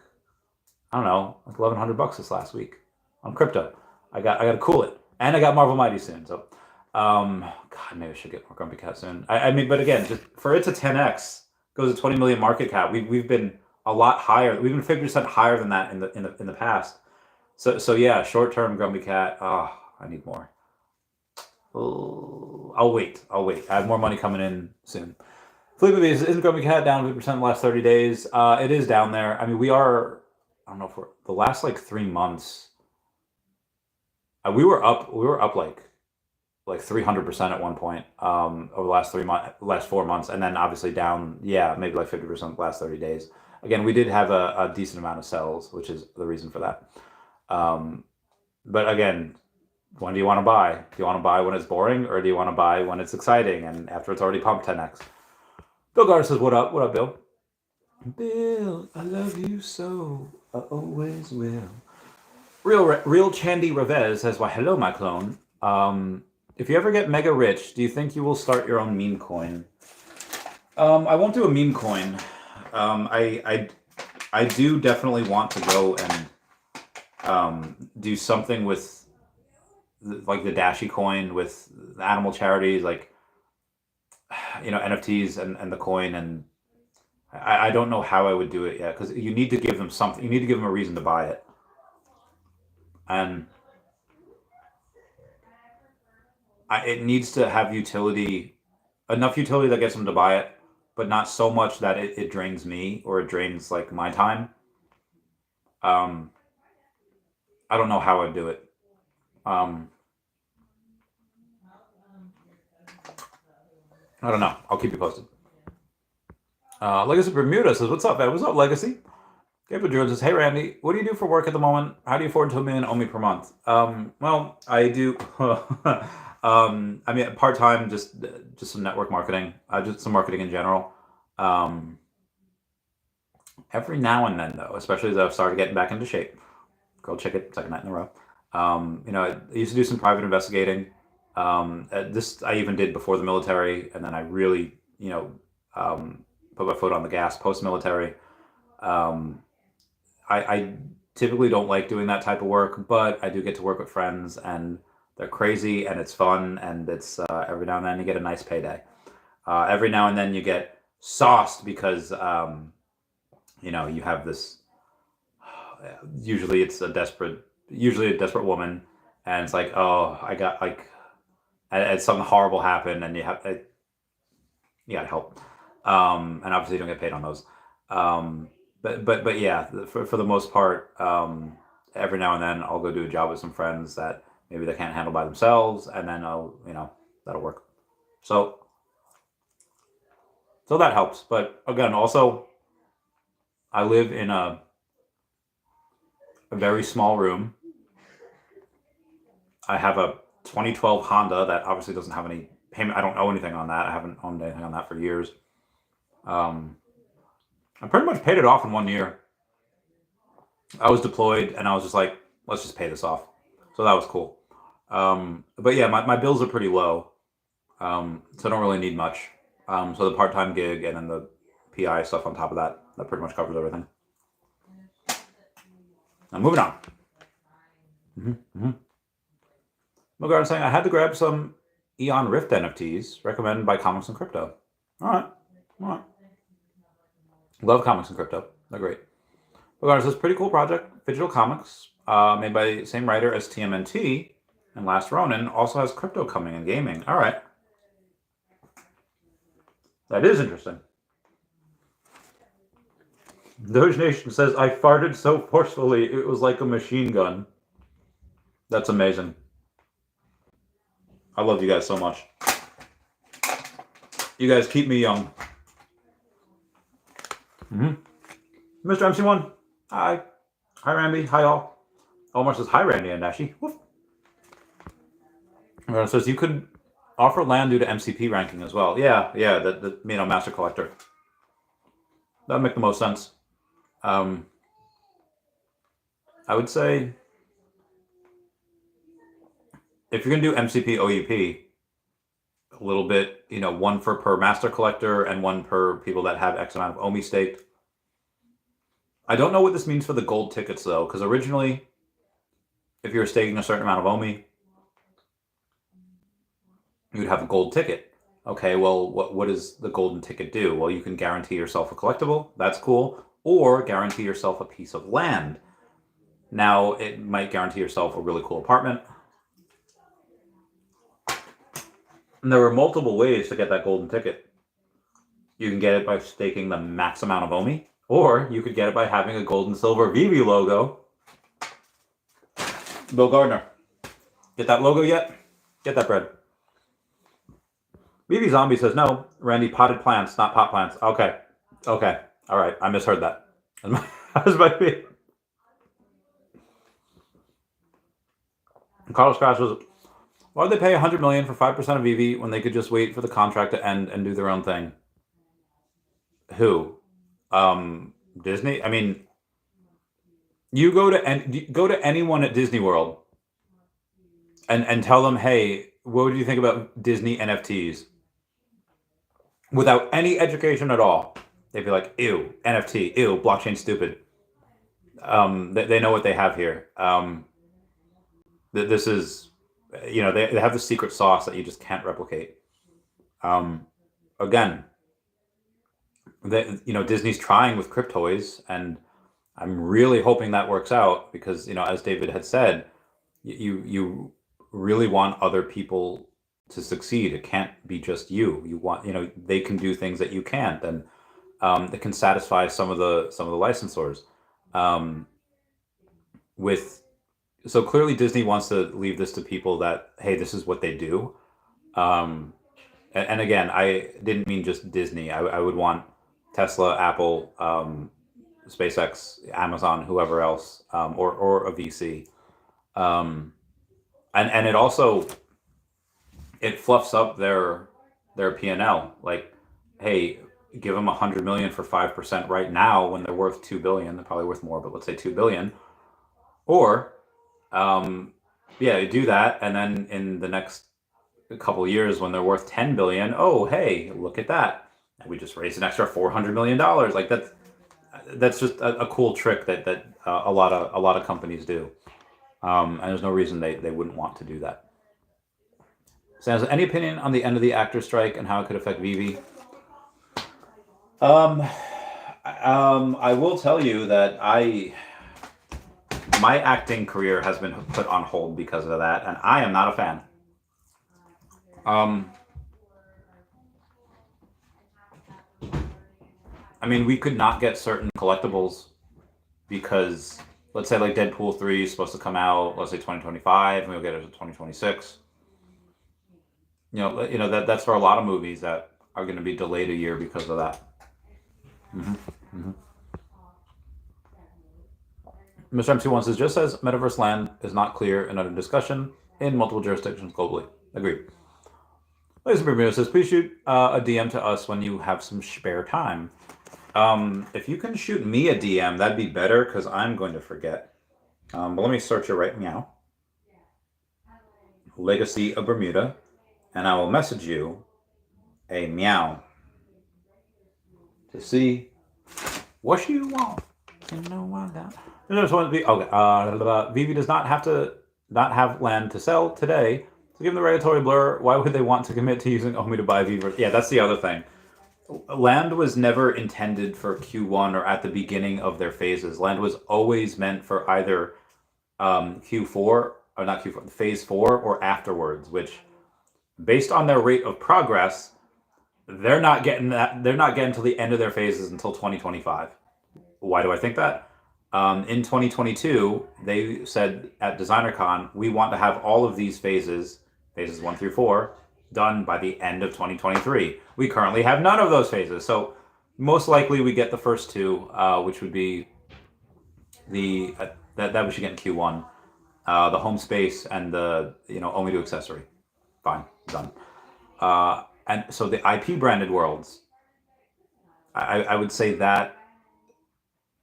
I don't know, like $1,100 this last week on crypto. I got to cool it, and I got Marvel Mighty soon. So, God, maybe I should get more GrumpyCat soon. I mean, but again, just for it to 10x, goes to 20 million market cap. We've been a lot higher. We've been 50% higher than that in the past. So yeah, short term GrumpyCat. I need more. I'll wait. I have more money coming in soon. Felipe isn't GrumpyCat down 50% in the last 30 days? It is down there. I mean, we are. I don't know, for the last 3 months. We were up like 300% at one point over the last 4 months, and then obviously down, yeah, maybe like 50% the last 30 days. Again, we did have a decent amount of sells, which is the reason for that. But again, when do you want to buy? Do you want to buy when it's boring, or do you want to buy when it's exciting and after it's already pumped 10x? Bill Gardner says, what up? What up, Bill? Bill, I love you so. I always will. Real Chandy Revez says, why, hello, my clone. If you ever get mega rich, do you think you will start your own meme coin? I won't do a meme coin. I do definitely want to go and do something with like the Dashi coin, with the animal charities, NFTs and the coin. And I don't know how I would do it yet, because you need to give them something. You need to give them a reason to buy it. And it needs to have utility, enough utility that gets them to buy it, but not so much that it drains me, or it drains my time. I don't know how I'd do it. I don't know. I'll keep you posted. Legacy Bermuda says, what's up, man? What's up, Legacy? Gabriel Jones says, hey, Randy, what do you do for work at the moment? How do you afford $2 million OMI per month? Well, I do, I mean, part-time, just some network marketing, just some marketing in general. Every now and then, though, especially as I've started getting back into shape. Girl, check it, second night in a row. I used to do some private investigating. This I even did before the military, and then I really, put my foot on the gas post-military. I typically don't like doing that type of work, but I do get to work with friends, and they're crazy, and it's fun, and it's every now and then you get a nice payday. Every now and then you get sauced because you have this. Usually it's a desperate woman, and it's like, oh, I got and something horrible happened, and you gotta help. And obviously you don't get paid on those. But yeah, for the most part, every now and then I'll go do a job with some friends that maybe they can't handle by themselves, and then that'll work. So that helps. But again, also, I live in a very small room. I have a 2012 Honda that obviously doesn't have any payment. I don't owe anything on that. I haven't owned anything on that for years. I pretty much paid it off in 1 year. I was deployed, and I was just like, let's just pay this off. So that was cool. But yeah, my bills are pretty low, so I don't really need much. So the part-time gig and then the PI stuff on top of that, that pretty much covers everything. Now moving on. McGarden saying, I had to grab some Eon Rift NFTs recommended by Comics and Crypto. All right. Love Comics and Crypto. They're great. McGarden says, pretty cool project. Digital comics, made by the same writer as TMNT and Last Ronin, also has crypto coming in gaming. All right. That is interesting. Doge Nation says, I farted so forcefully it was like a machine gun. That's amazing. I love you guys so much. You guys keep me young. Mr. MC1, hi. Hi, Randy. Hi, all. Omar says, hi, Randy and Nashi. Woof. It says, you could offer land due to MCP ranking as well. Yeah, the Master Collector. That would make the most sense. I would say, if you're going to do MCP OUP, a little bit, one per Master Collector and one per people that have X amount of OMI staked. I don't know what this means for the gold tickets, though, because originally, if you were staking a certain amount of OMI, you would have a gold ticket. Okay, well, what does the golden ticket do? Well, you can guarantee yourself a collectible. That's cool. Or guarantee yourself a piece of land. Now, it might guarantee yourself a really cool apartment. And there are multiple ways to get that golden ticket. You can get it by staking the max amount of OMI, or you could get it by having a gold and silver Veve logo. Bill Gardner, get that logo yet? Get that bread. Veve Zombie says, no, Randy, potted plants, not pot plants. Okay. All right, I misheard that. That was my feet. Carlos Crash was, why would they pay $100 million for 5% of Veve when they could just wait for the contract to end and do their own thing? Who? Disney? I mean, you go to anyone at Disney World and tell them, hey, what would you think about Disney NFTs? Without any education at all, they'd be like, ew, NFT, ew, blockchain stupid. They know what they have here. This is, they have the secret sauce that you just can't replicate. Again, Disney's trying with Cryptoys, and I'm really hoping that works out because, as David had said, you really want other people to succeed. It can't be just you. You want, they can do things that you can't, and it can satisfy some of the licensors. So clearly Disney wants to leave this to people that, hey, this is what they do. And again, I didn't mean just Disney. I would want Tesla, Apple, SpaceX, Amazon, whoever else, or a VC. And it also, it fluffs up their P&L. Like, hey, give them $100 million for 5% right now when they're worth $2 billion. They're probably worth more, but let's say $2 billion. Or, you do that, and then in the next couple of years when they're worth $10 billion, oh, hey, look at that. And we just raised an extra $400 million. Like that's just a cool trick that a lot of companies do. And there's no reason they wouldn't want to do that. Sans, any opinion on the end of the actor strike and how it could affect Veve? I will tell you that my acting career has been put on hold because of that, and I am not a fan. I mean, we could not get certain collectibles because, let's say, like Deadpool 3 is supposed to come out, let's say 2025, and we'll get it in 2026. That's for a lot of movies that are going to be delayed a year because of that. Mr. MC1 says, just as metaverse land is not clear and under discussion in multiple jurisdictions globally. Agreed. Ladies and gentlemen, says, please shoot a DM to us when you have some spare time. If you can shoot me a DM, that'd be better because I'm going to forget. But let me search it right now. Legacy of Bermuda, and I will message you a meow to see what you want. You know what that. There's one to be okay. Veve does not have land to sell today. So given the regulatory blur, why would they want to commit to using OMI to buy Veve? Yeah, that's the other thing. Land was never intended for Q1 or at the beginning of their phases. Land was always meant for either Q4 or not Q4, phase 4 or afterwards, which based on their rate of progress, they're not getting to the end of their phases until 2025. Why do I think that? In 2022, they said at DesignerCon, we want to have all of these phases 1 through 4, done by the end of 2023. We currently have none of those phases, so most likely we get the first two, which would be the that we should get in Q1, the home space and the OMI to accessory. Fine, done. And so the IP branded worlds, I would say that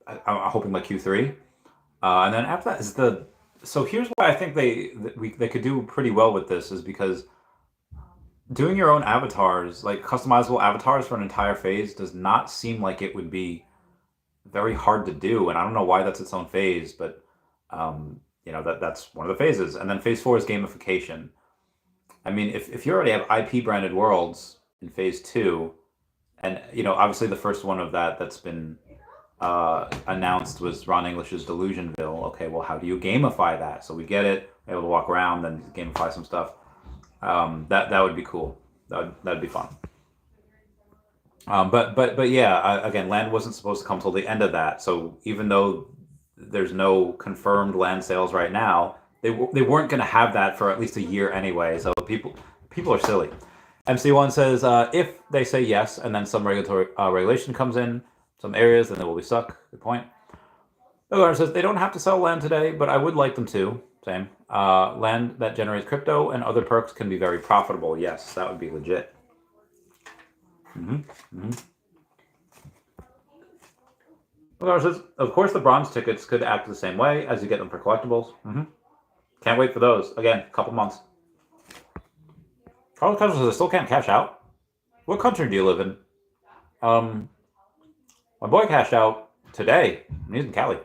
I'm hoping by Q3, and then after that is the. So here's why I think they could do pretty well with this is because doing your own avatars, like customizable avatars for an entire phase, does not seem like it would be very hard to do, and I don't know why that's its own phase, but that's one of the phases. And then phase 4 is gamification. I mean, if you already have IP branded worlds in phase 2, and obviously the first one of that's been announced was Ron English's Delusionville. Okay, well, how do you gamify that? So we get it, we're able to walk around, then gamify some stuff. That would be cool. That'd be fun. But yeah, again, land wasn't supposed to come till the end of that. So even though there's no confirmed land sales right now, they weren't going to have that for at least a year anyway. So people are silly. MC1 says if they say yes and then some regulation comes in some areas, then they will be stuck. Good point. Ogar says they don't have to sell land today, but I would like them to. Same. Land that generates crypto and other perks can be very profitable. Yes, that would be legit. Ogar says, of course, the bronze tickets could act the same way as you get them for collectibles. Can't wait for those. Again, a couple months. Carlos Castro says I still can't cash out. What country do you live in? My boy cashed out today. He's in Cali.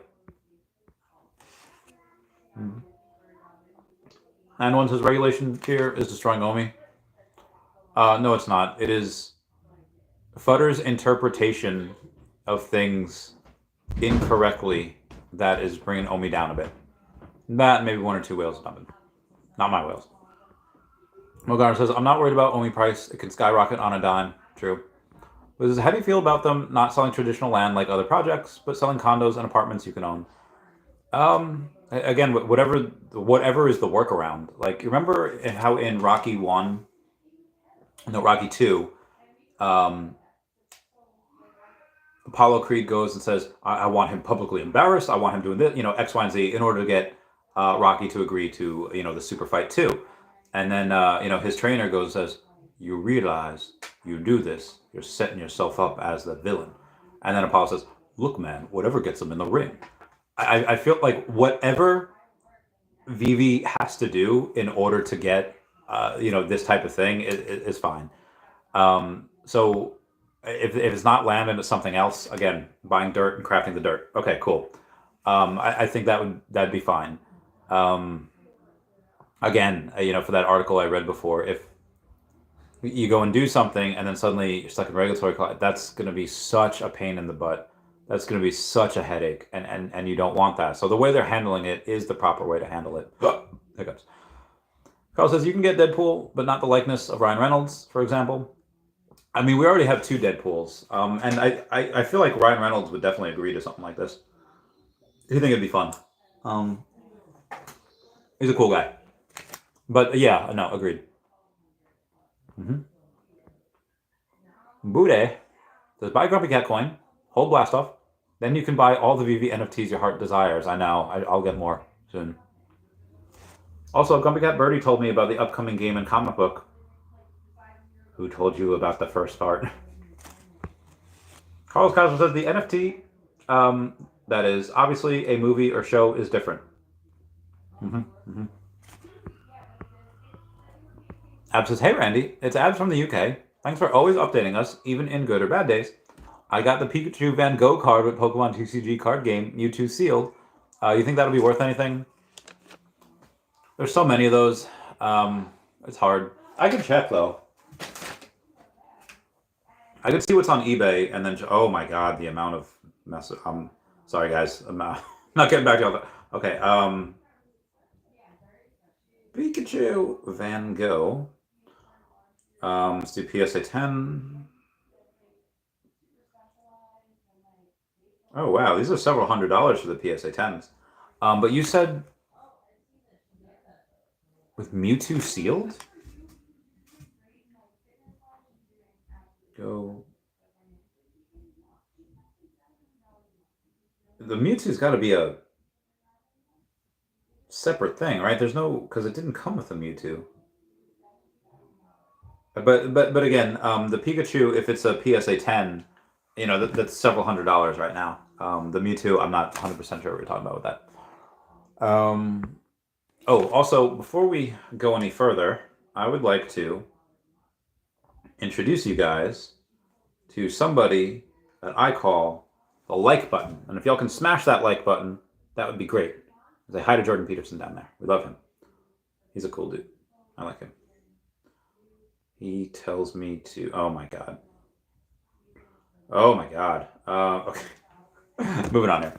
And one says regulation here is destroying OMI. No, it's not. It is Futter's interpretation of things incorrectly that is bringing OMI down a bit. That maybe 1 or 2 whales dumping. Not my whales. Mogar says, I'm not worried about OMI price. It can skyrocket on a dime. True. But says, how do you feel about them not selling traditional land like other projects, but selling condos and apartments you can own? Again, whatever is the workaround. Like, you remember how in Rocky 2, Apollo Creed goes and says, I want him publicly embarrassed. I want him doing this, X, Y, and Z in order to get Rocky to agree to, the super fight 2. And then, his trainer goes and says, you realize you do this, you're setting yourself up as the villain. And then Apollo says, look, man, whatever gets him in the ring. I feel like whatever Veve has to do in order to get, this type of thing is fine. So if it's not land and it's something else, again, buying dirt and crafting the dirt. Okay, cool. I think that'd be fine. Again, for that article I read before, if you go and do something and then suddenly you're stuck in regulatory, that's going to be such a pain in the butt. That's going to be such a headache, and you don't want that. So the way they're handling it is the proper way to handle it. Hiccups. Carl says, you can get Deadpool, but not the likeness of Ryan Reynolds, for example. I mean, we already have 2 Deadpools, and I feel like Ryan Reynolds would definitely agree to something like this. I think it'd be fun. He's a cool guy. But yeah, no, agreed. Bude says, buy GrumpyCat Coin, hold Blast Off, then you can buy all the Veve NFTs your heart desires. I know, I'll get more soon. Also, GrumpyCat Birdie told me about the upcoming game and comic book. Who told you about the first part? Carlos Castro says, the NFT, that is obviously a movie or show, is different. Ab says, "Hey Randy, it's Abs from the UK. Thanks for always updating us, even in good or bad days. I got the Pikachu Van Gogh card with Pokemon TCG card game, Mewtwo sealed. You think that'll be worth anything? There's so many of those. It's hard. I can check though. I could see what's on eBay and then oh my god, the amount of mess. Sorry guys, I'm not getting back to all that. Okay, Pikachu Van Gogh. Let's do PSA 10. Oh wow, these are several $100s for the PSA 10s. But you said with Mewtwo sealed? Go. The Mewtwo's got to be a separate thing, right? There's no, because it didn't come with the Mewtwo. But again, the Pikachu, if it's a PSA 10, that's several $100s right now. The Mewtwo, I'm not 100% sure what you're talking about with that. Also, before we go any further, I would like to introduce you guys to somebody that I call the like button. And if y'all can smash that like button, that would be great. Say hi to Jordan Peterson down there. We love him. He's a cool dude. I like him. He tells me to... Oh, my God. Oh, my God. Okay. Moving on here.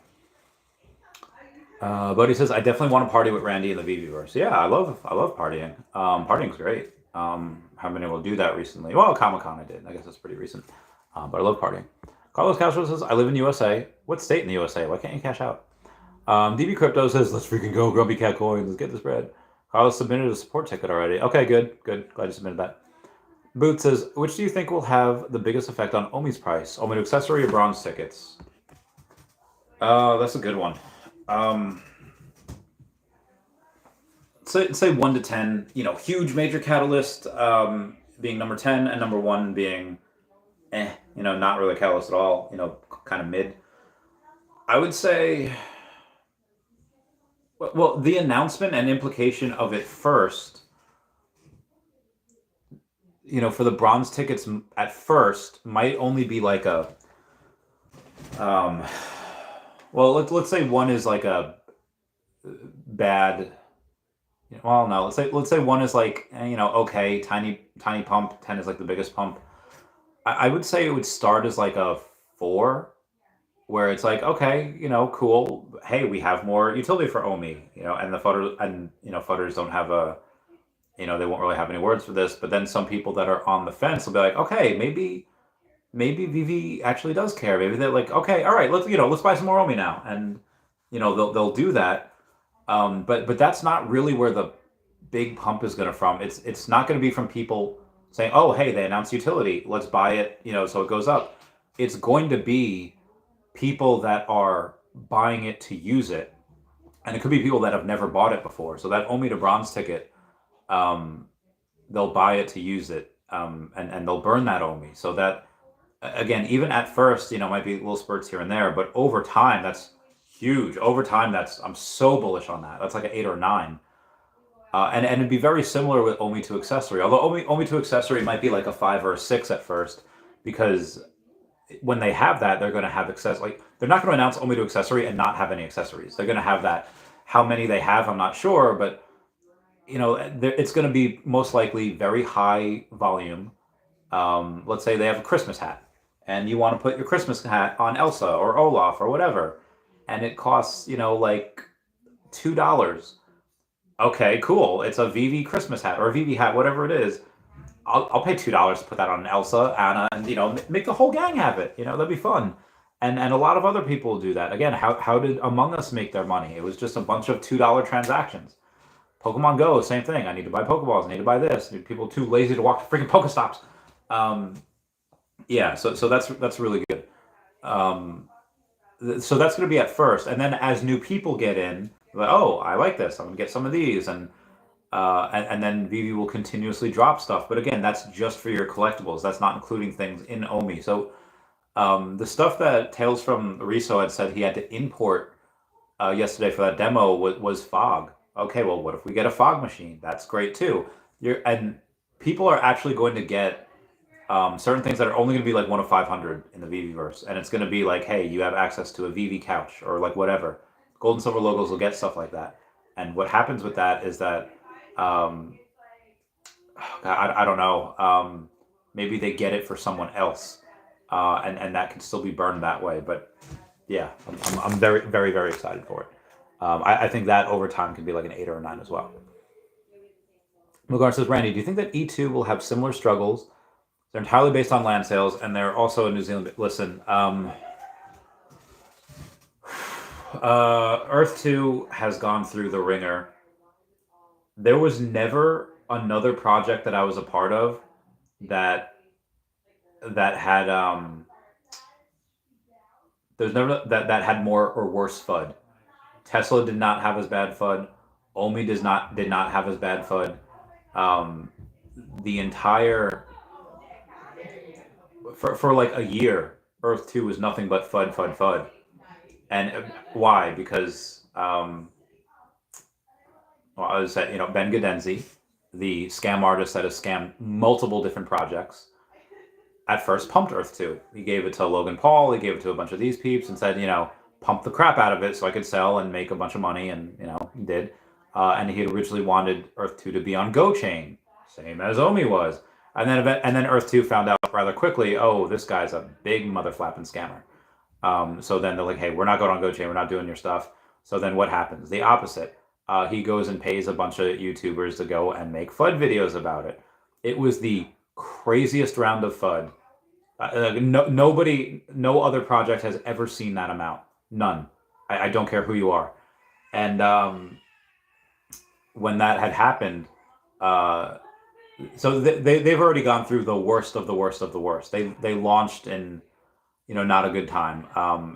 Buddy says, I definitely want to party with Randy in the Veveverse. Yeah, I love partying. Partying's great. Haven't been able to do that recently. Well, Comic-Con I did. I guess that's pretty recent. But I love partying. Carlos Castro says, I live in the USA. What state in the USA? Why can't you cash out? DB Crypto says, let's freaking go, GrumpyCat Coin. Let's get this bread. Carlos submitted a support ticket already. Okay, good. Glad you submitted that. Boot says, which do you think will have the biggest effect on OMI's price? OMI to accessory or bronze tickets? That's a good one. Say 1 to 10, huge major catalyst being number 10 and number 1 being not really a catalyst at all, kind of mid. I would say, well, the announcement and implication of it first, for the bronze tickets at first might only be like a, well, let's say 1 is like a bad. Well, no. Let's say 1 is like okay, tiny pump. 10 is like the biggest pump. I would say it would start as like a 4, where it's like okay, cool. Hey, we have more utility for OMI, and the futters don't have a, they won't really have any words for this. But then some people that are on the fence will be like, okay, maybe Veve actually does care. Maybe they're like, okay, all right, let's buy some more OMI now, and they'll do that. But that's not really where the big pump is going to from. It's not going to be from people saying, oh, hey, they announced utility, let's buy it, so it goes up. It's going to be people that are buying it to use it, and it could be people that have never bought it before. So that OMI to bronze ticket, they'll buy it to use it, and they'll burn that OMI. So that, again, even at first, might be little spurts here and there, but over time, that's huge. Over time, I'm so bullish on that. That's like an 8 or 9. And it'd be very similar with OMI to accessory. Although OMI to accessory might be like a 5 or a 6 at first, because when they have that, they're going to have access. Like, they're not going to announce OMI to accessory and not have any accessories. They're going to have that. How many they have, I'm not sure, but it's going to be most likely very high volume. Let's say they have a Christmas hat, and you want to put your Christmas hat on Elsa or Olaf or whatever, and it costs like $2. Okay, cool. It's a Veve Christmas hat or a Veve hat, whatever it is. I'll pay $2 to put that on an Elsa, Anna, and make the whole gang have it. That'd be fun. And a lot of other people do that. Again, how did Among Us make their money? It was just a bunch of $2 transactions. Pokemon Go, same thing. I need to buy Pokeballs. I need to buy this. People too lazy to walk to freaking Pokestops. Yeah, so that's really good. So that's going to be at first, and then as new people get in, like, oh, I like this. I'm going to get some of these, and then Veve will continuously drop stuff. But again, that's just for your collectibles. That's not including things in OMI. So the stuff that Tales from Riso had said he had to import yesterday for that demo was fog. Okay, well, what if we get a fog machine? That's great too. And people are actually going to get certain things that are only going to be like one of 500 in the Veveverse, and it's going to be like, hey, you have access to a Veve couch or like whatever. Gold and silver logos will get stuff like that, and what happens with that is that um, I don't know. Maybe they get it for someone else, and that can still be burned that way. But yeah, I'm very very very excited for it. I think that over time can be like an 8 or a 9 as well. Mugar says, Randy, do you think that E2 will have similar struggles? They're entirely based on land sales, and they're also in New Zealand. Listen, Earth 2 has gone through the ringer. There was never another project that I was a part of that had there's never that had more or worse FUD. Tesla did not have as bad FUD. OMI did not have as bad FUD. The entire for like a year, Earth 2 was nothing but FUD, FUD, FUD. And why? Because well, I was said, Ben Gadenzi, the scam artist that has scammed multiple different projects, at first pumped Earth 2. He gave it to Logan Paul, he gave it to a bunch of these peeps and said, pump the crap out of it so I could sell and make a bunch of money, and he did. And he had originally wanted Earth 2 to be on GoChain, same as OMI was. And then Earth 2 found out rather quickly, oh, this guy's a big mother flapping scammer. So then they're like, hey, we're not going on GoChain, we're not doing your stuff. So then what happens? The opposite. He goes and pays a bunch of YouTubers to go and make FUD videos about it. It was the craziest round of FUD. No other project has ever seen that amount. None. I don't care who you are. And when that had happened, so they've already gone through the worst of the worst of the worst. They launched in not a good time,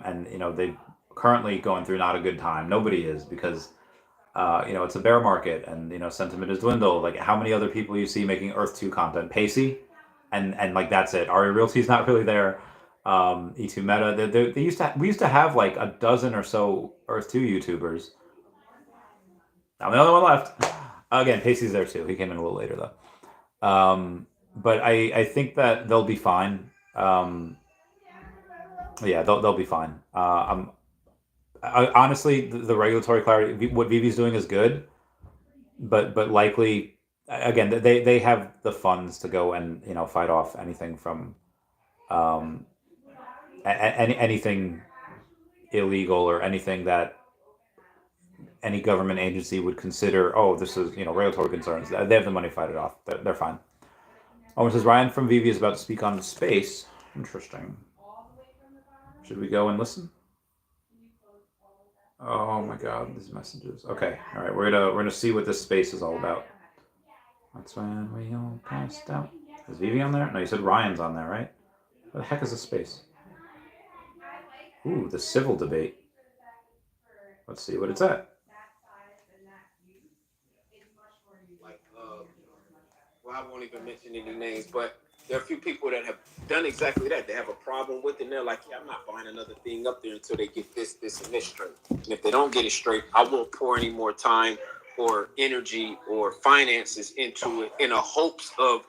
and they currently going through not a good time. Nobody is, because it's a bear market, and sentiment is dwindled. Like, how many other people you see making Earth 2 content? Pacey, and like that's it. Ari Realty's not really there. E2 Meta. We used to have like a dozen or so Earth 2 YouTubers. I'm the only one left. Again, Pacey's there too. He came in a little later though. But I think that they'll be fine. Yeah, they'll be fine. Honestly, the regulatory clarity, what Vivi's doing is good, but likely, again, they have the funds to go and fight off anything from anything illegal or anything that any government agency would consider. Oh, this is regulatory concerns. They have the money to fight it off. They're fine. Oh, it says Ryan from Veve is about to speak on space. Interesting. Should we go and listen? Oh my God, these messages. Okay, all right, we're gonna see what this space is all about. That's when we all passed out. Is Veve on there? No, you said Ryan's on there, right? What the heck is this space? Ooh, the civil debate. Let's see what it's at. Well, I won't even mention any names, but there are a few people that have done exactly that. They have a problem with it, and they're like, yeah, I'm not buying another thing up there until they get this, and this straight. And if they don't get it straight, I won't pour any more time or energy or finances into it in a hopes of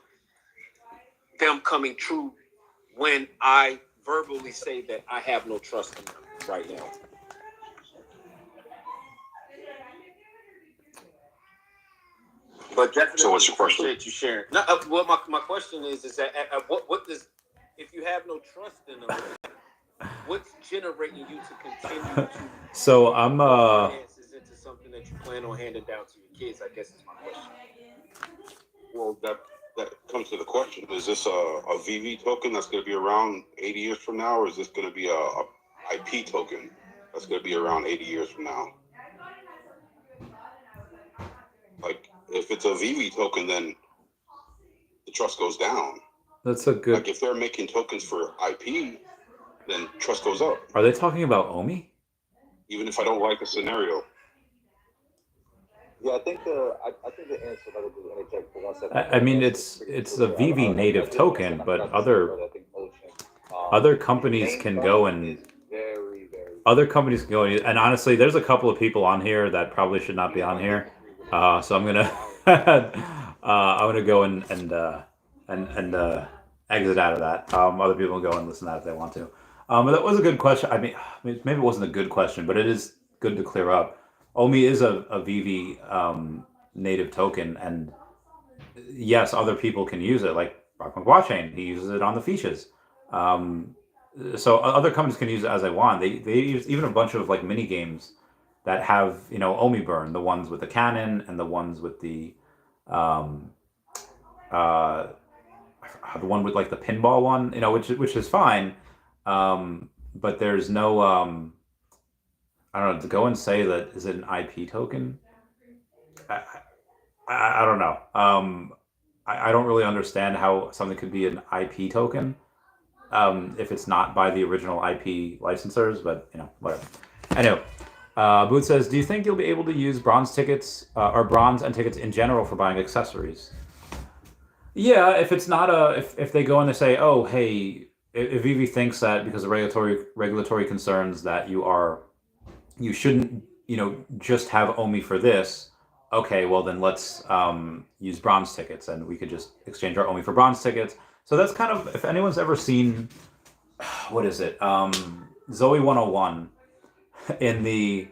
them coming true when I verbally say that I have no trust in them right now. But definitely, so what's your question? Appreciate you sharing. No, well, my question is that what does, if you have no trust in them, what's generating you to continue to so I'm finances into something that you plan on handing down to your kids? I guess is my question. Well, that comes to the question: is this a Veve token that's going to be around 80 years from now, or is this going to be a IP token that's going to be around 80 years from now? Like, if it's a Veve token, then the trust goes down. That's a good. Like, if they're making tokens for IP, then trust goes up. Are they talking about OMI? Even if I don't like the scenario. Yeah, I think the answer that would be interject for 1 second. I mean, it's a Veve native token, but other companies can go and and honestly, there's a couple of people on here that probably should not be on here. So I'm gonna I'm gonna go and exit out of that. Other people can go and listen to that if they want to. But that was a good question. I mean, maybe it wasn't a good question, but it is good to clear up. OMI is a Veve native token, and yes, other people can use it. Like Rock McWatchain, he uses it on the Feeshes. Um, so other companies can use it as they want. They use even a bunch of like mini games that have OMI burn, the ones with the cannon and the ones with um, uh, the one with like the pinball one, which is fine. But there's no I don't know, to go and say that is it an IP token? I, I don't know. I don't really understand how something could be an IP token if it's not by the original IP licensors, but whatever. Anyway, Booth says, "Do you think you'll be able to use bronze tickets or bronze and tickets in general for buying accessories?" Yeah, if it's not if they go and they say, "Oh, hey, if Veve thinks that because of regulatory concerns that you shouldn't just have OMI for this." Okay, well then let's use bronze tickets, and we could just exchange our OMI for bronze tickets. So that's kind of, if anyone's ever seen, what is it, Zoe 101 in the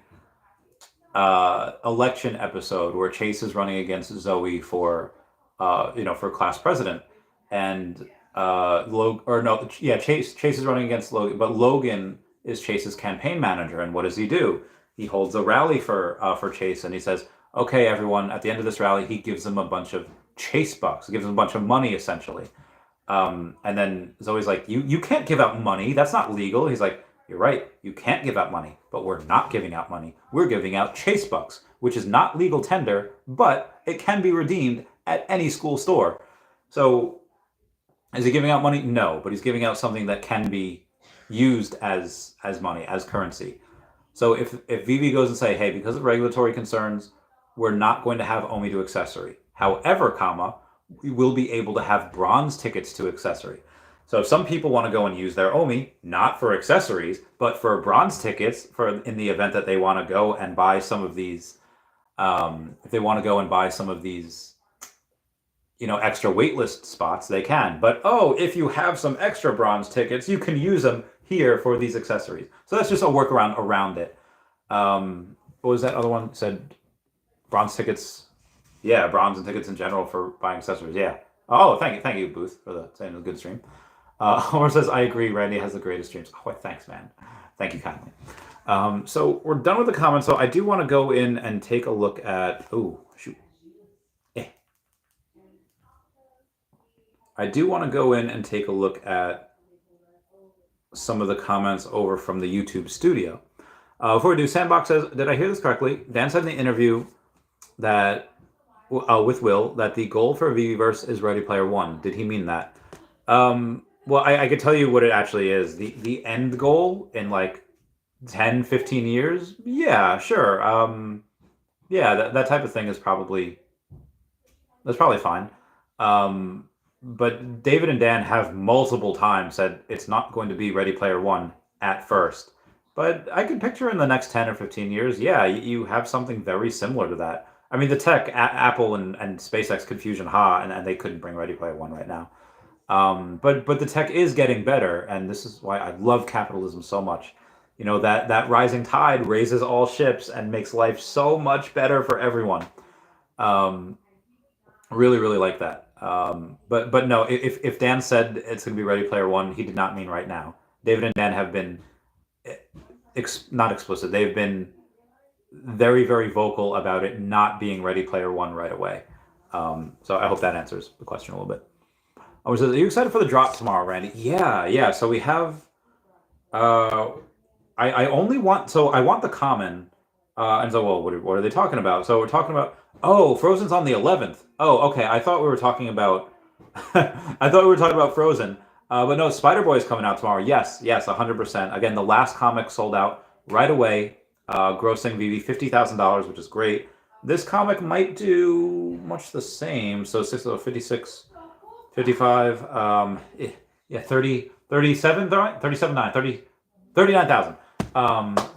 election episode where Chase is running against Zoe for for class president, and Chase is running against Logan, but Logan is Chase's campaign manager, and what does he do? He holds a rally for Chase, and he says, "Okay, everyone." At the end of this rally, he gives them a bunch of Chase bucks. He gives them a bunch of money, essentially. And then Zoe's like, "You can't give out money. That's not legal." He's like, "You're right. You can't give out money, but we're not giving out money. We're giving out Chase bucks, which is not legal tender, but it can be redeemed at any school store." So, is he giving out money? No, but he's giving out something that can be used as money, as currency. So if Veve goes and say, "Hey, because of regulatory concerns, we're not going to have OMI to accessory. However, we will be able to have bronze tickets to accessory." So if some people want to go and use their OMI, not for accessories, but for bronze tickets, for in the event that they want to go and buy some of these, if they want to go and buy some of these, extra waitlist spots, they can. But if you have some extra bronze tickets, you can use them here for these accessories. So that's just a workaround around it. What was that other one? Said bronze tickets. Yeah, bronze and tickets in general for buying accessories. Yeah. Oh, thank you, Booth, for saying it was a good stream. Homer says, "I agree. Randy has the greatest streams." Oh, thanks, man. Thank you kindly. So we're done with the comments. So I do want to go in and take a look at. Oh, shoot. I do want to go in and take a look at some of the comments over from the YouTube studio. Before we do, Sandbox says, "Did I hear this correctly? Dan said in the interview that with Will that the goal for Veveverse is Ready Player One. Did he mean that?" Well, I could tell you what it actually is. The end goal in like 10, 15 years? Yeah, sure. Yeah, that type of thing is probably fine. But David and Dan have multiple times said it's not going to be Ready Player One at first. But I can picture in the next 10 or 15 years, yeah, you have something very similar to that. I mean, the tech, Apple and SpaceX could fusion and they couldn't bring Ready Player One right now. But the tech is getting better, and this is why I love capitalism so much. That rising tide raises all ships and makes life so much better for everyone. Really, really like that. But no, if Dan said it's going to be Ready Player One, he did not mean right now. David and Dan have been not explicit. They've been very, very vocal about it not being Ready Player One right away. So I hope that answers the question a little bit. I was. Are you excited for the drop tomorrow, Randy? Yeah. So we have. I only want. So I want the common. And so, well, what are they talking about? So we're talking about. Oh, Frozen's on the 11th. Oh, okay. I thought we were talking about. I thought we were talking about Frozen. But no, Spider-Boy is coming out tomorrow. Yes, 100%. Again, the last comic sold out right away, grossing Veve $50,000, which is great. This comic might do much the same. So 56, 55, 30, 37, 37.9, 30, 39,000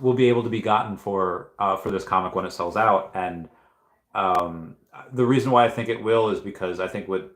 will be able to be gotten for this comic when it sells out. And the reason why I think it will is because I think what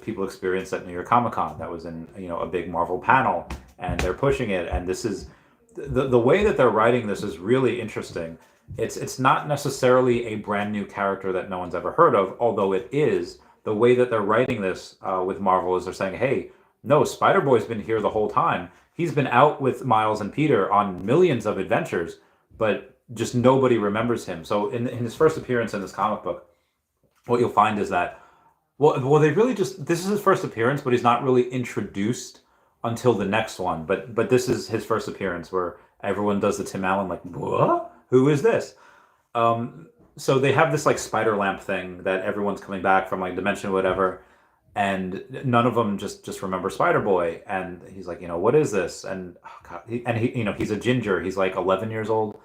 people experienced at New York Comic Con, that was in a big Marvel panel, and they're pushing it, and this is the way that they're writing this is really interesting. It's not necessarily a brand new character that no one's ever heard of, although it is. The way that they're writing this with Marvel is they're saying, hey, no, Spider-Boy's been here the whole time. He's been out with Miles and Peter on millions of adventures, but just nobody remembers him. So in his first appearance in this comic book, what you'll find is that, well, they really just, this is his first appearance, but he's not really introduced until the next one. But this is his first appearance where everyone does the Tim Allen, like, what? Who is this? So they have this like spider lamp thing that everyone's coming back from like dimension whatever, and none of them just remember Spider Boy. And he's like, what is this? And oh God, he's a ginger. He's like 11 years old,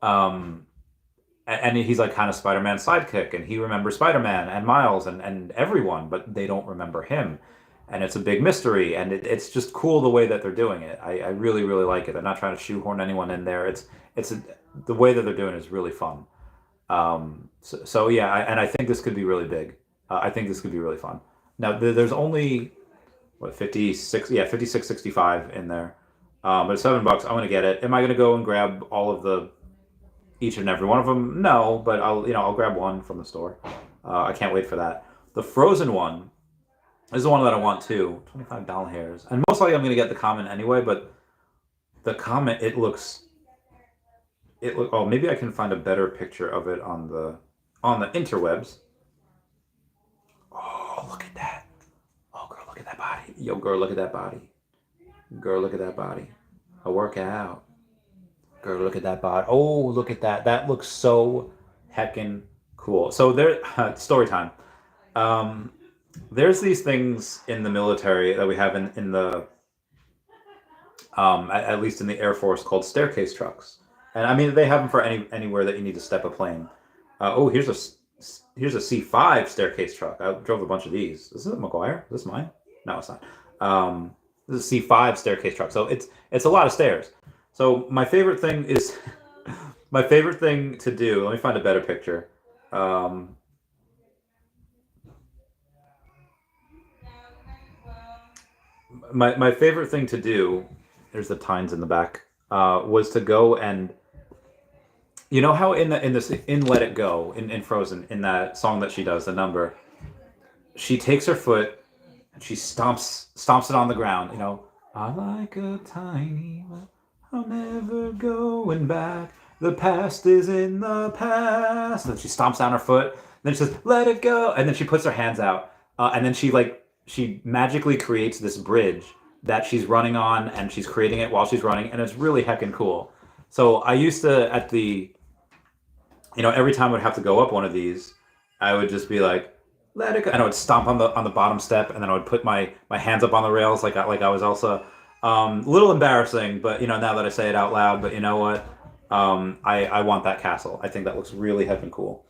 and he's like kind of Spider-Man's sidekick, and he remembers Spider-Man and Miles and everyone, but they don't remember him. And it's a big mystery, and it's just cool the way that they're doing it. I really, really like it. They're not trying to shoehorn anyone in there. The way that they're doing it is really fun. So yeah, and I think this could be really big. I think this could be really fun. Now there's only 56.65 in there, but it's $7. I'm gonna get it. Am I gonna go and grab all of each and every one of them? No, but I'll grab one from the store. I can't wait for that. The Frozen one is the one that I want too. $25 hairs, and most likely I'm gonna get the common anyway. But the common, oh, maybe I can find a better picture of it on the interwebs. Oh, look at that. Oh, girl, look at that body. Yo, girl, look at that body. Girl, look at that body. I work out. Girl, look at that body. Oh, look at that. That looks so heckin' cool. So there, story time. There's these things in the military that we have in the, at least in the Air Force, called staircase trucks. And I mean, they have them for anywhere that you need to step a plane. Here's a C5 staircase truck. I drove a bunch of these. Is this a McGuire? Is this mine? No, it's not. This is a C5 staircase truck. So it's a lot of stairs. So my favorite thing to do. Let me find a better picture. My favorite thing to do. There's the tines in the back. Was to go and, how in Let It Go in Frozen, in that song that she does, the number, she takes her foot and she stomps it on the ground. I like a tiny, I'm never going back. The past is in the past. And then she stomps down her foot. And then she says, "Let it go." And then she puts her hands out, and then she magically creates this bridge that she's running on, and she's creating it while she's running, and it's really heckin' cool. So I used to, every time I would have to go up one of these, I would just be like, "Let it go," and I would stomp on the bottom step, and then I would put my hands up on the rails like I was Elsa. A little embarrassing, but now that I say it out loud, but you know what? I want that castle. I think that looks really heckin' cool.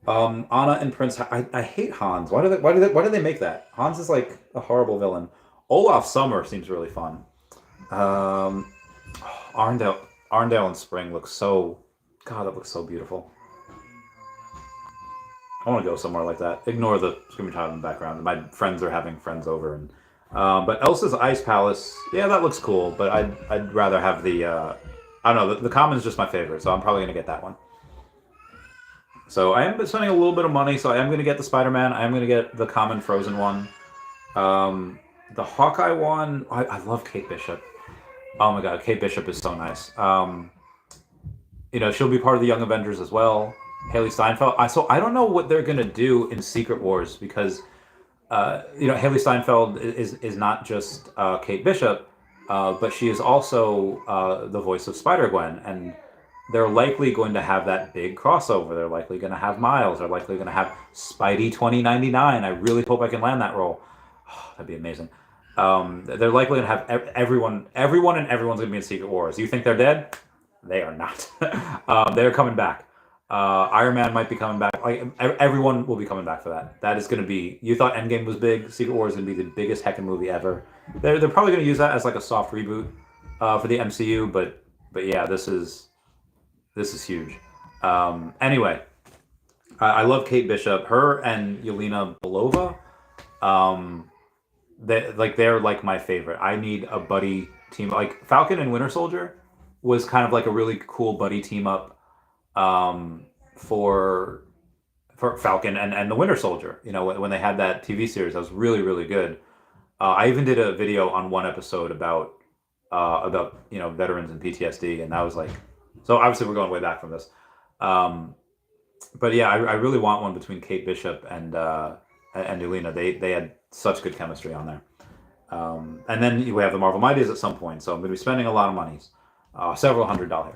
Anna and Prince. I hate Hans. Why do they make that? Hans is like a horrible villain. Olaf Summer seems really fun. Arndale in Spring looks so... God, that looks so beautiful. I want to go somewhere like that. Ignore the Screaming Child in the background. My friends are having friends over. But Elsa's Ice Palace, yeah, that looks cool. But I'd rather have the... I don't know, the common is just my favorite, so I'm probably going to get that one. So I am spending a little bit of money, so I am going to get the Spider-Man. I am going to get the common Frozen one. The Hawkeye one, I love Kate Bishop. Oh my God, Kate Bishop is so nice. She'll be part of the Young Avengers as well. Haley Steinfeld. So I don't know what they're gonna do in Secret Wars because, Haley Steinfeld is not just Kate Bishop, but she is also the voice of Spider-Gwen, and they're likely going to have that big crossover. They're likely going to have Miles. They're likely going to have Spidey 2099. I really hope I can land that role. Oh, that'd be amazing. They're likely going to have everyone and everyone's going to be in Secret Wars. You think they're dead? They are not. They're coming back. Iron Man might be coming back. Like everyone will be coming back for that. That is going to be. You thought Endgame was big. Secret Wars is going to be the biggest heckin' movie ever. They're probably going to use that as like a soft reboot for the MCU. But yeah, this is huge. Anyway, I love Kate Bishop. Her and Yelena Belova. They're like my favorite. I need a buddy team. Like Falcon and Winter Soldier was kind of like a really cool buddy team up for Falcon and the Winter Soldier. You know, when they had that TV series, that was really really good. I even did a video on one episode about veterans and PTSD, and that was like, so obviously we're going way back from this. But yeah, I really want one between Kate Bishop and Yelena. They had such good chemistry on there. And then we have the Marvel Mighties at some point, so I'm going to be spending a lot of monies, several $100s.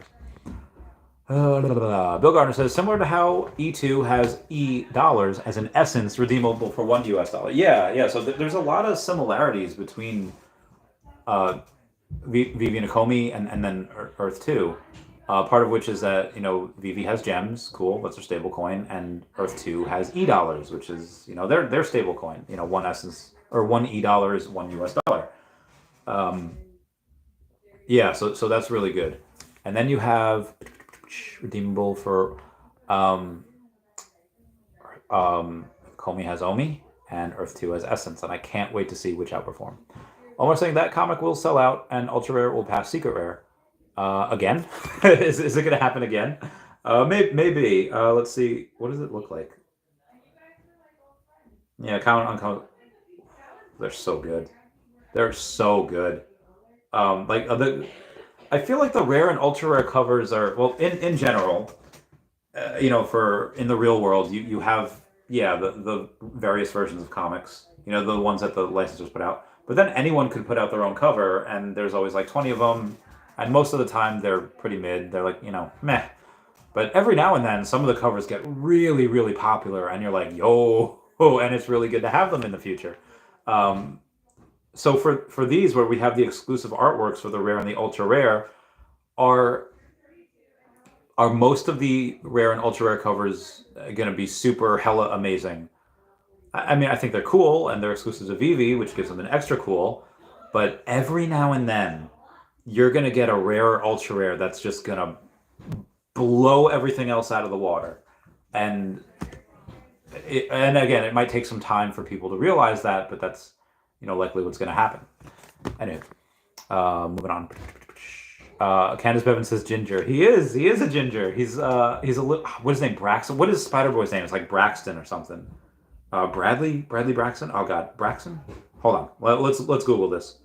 Bill Gardner says, similar to how E2 has E dollars as an essence redeemable for $1 US. Yeah. So there's a lot of similarities between Veve and Akomi and then Earth 2. Part of which is that, Veve has gems, cool, that's their stable coin, and Earth 2 has E-dollars, which is, their stable coin, one essence, or one E-dollar is $1 US. Yeah, so that's really good. And then you have redeemable for Akomi has OMI, and Earth 2 has Essence, and I can't wait to see which outperform. Almost saying that comic will sell out, and Ultra Rare will pass Secret Rare. Again? is it going to happen again? Maybe. Let's see. What does it look like? Yeah, count on. They're so good. They're so good. I feel like the rare and ultra rare covers are, well, in general, for in the real world, you have the various versions of comics. The ones that the licensors put out. But then anyone could put out their own cover, and there's always like 20 of them. And most of the time, they're pretty mid. They're like, meh. But every now and then, some of the covers get really, really popular. And you're like, yo. And it's really good to have them in the future. So for these, where we have the exclusive artworks for the rare and the ultra rare, are most of the rare and ultra rare covers going to be super hella amazing? I mean, I think they're cool. And they're exclusive to Veve, which gives them an extra cool. But every now and then, you're going to get a rare or ultra rare that's just going to blow everything else out of the water. And again, it might take some time for people to realize that, but that's, likely what's going to happen. Anyway, moving on. Candace Bevan says Ginger. He is a Ginger. He's a little, what's his name? Braxton? What is Spider-Boy's name? It's like Braxton or something. Bradley Braxton? Oh God, Braxton? Hold on. Let's Google this.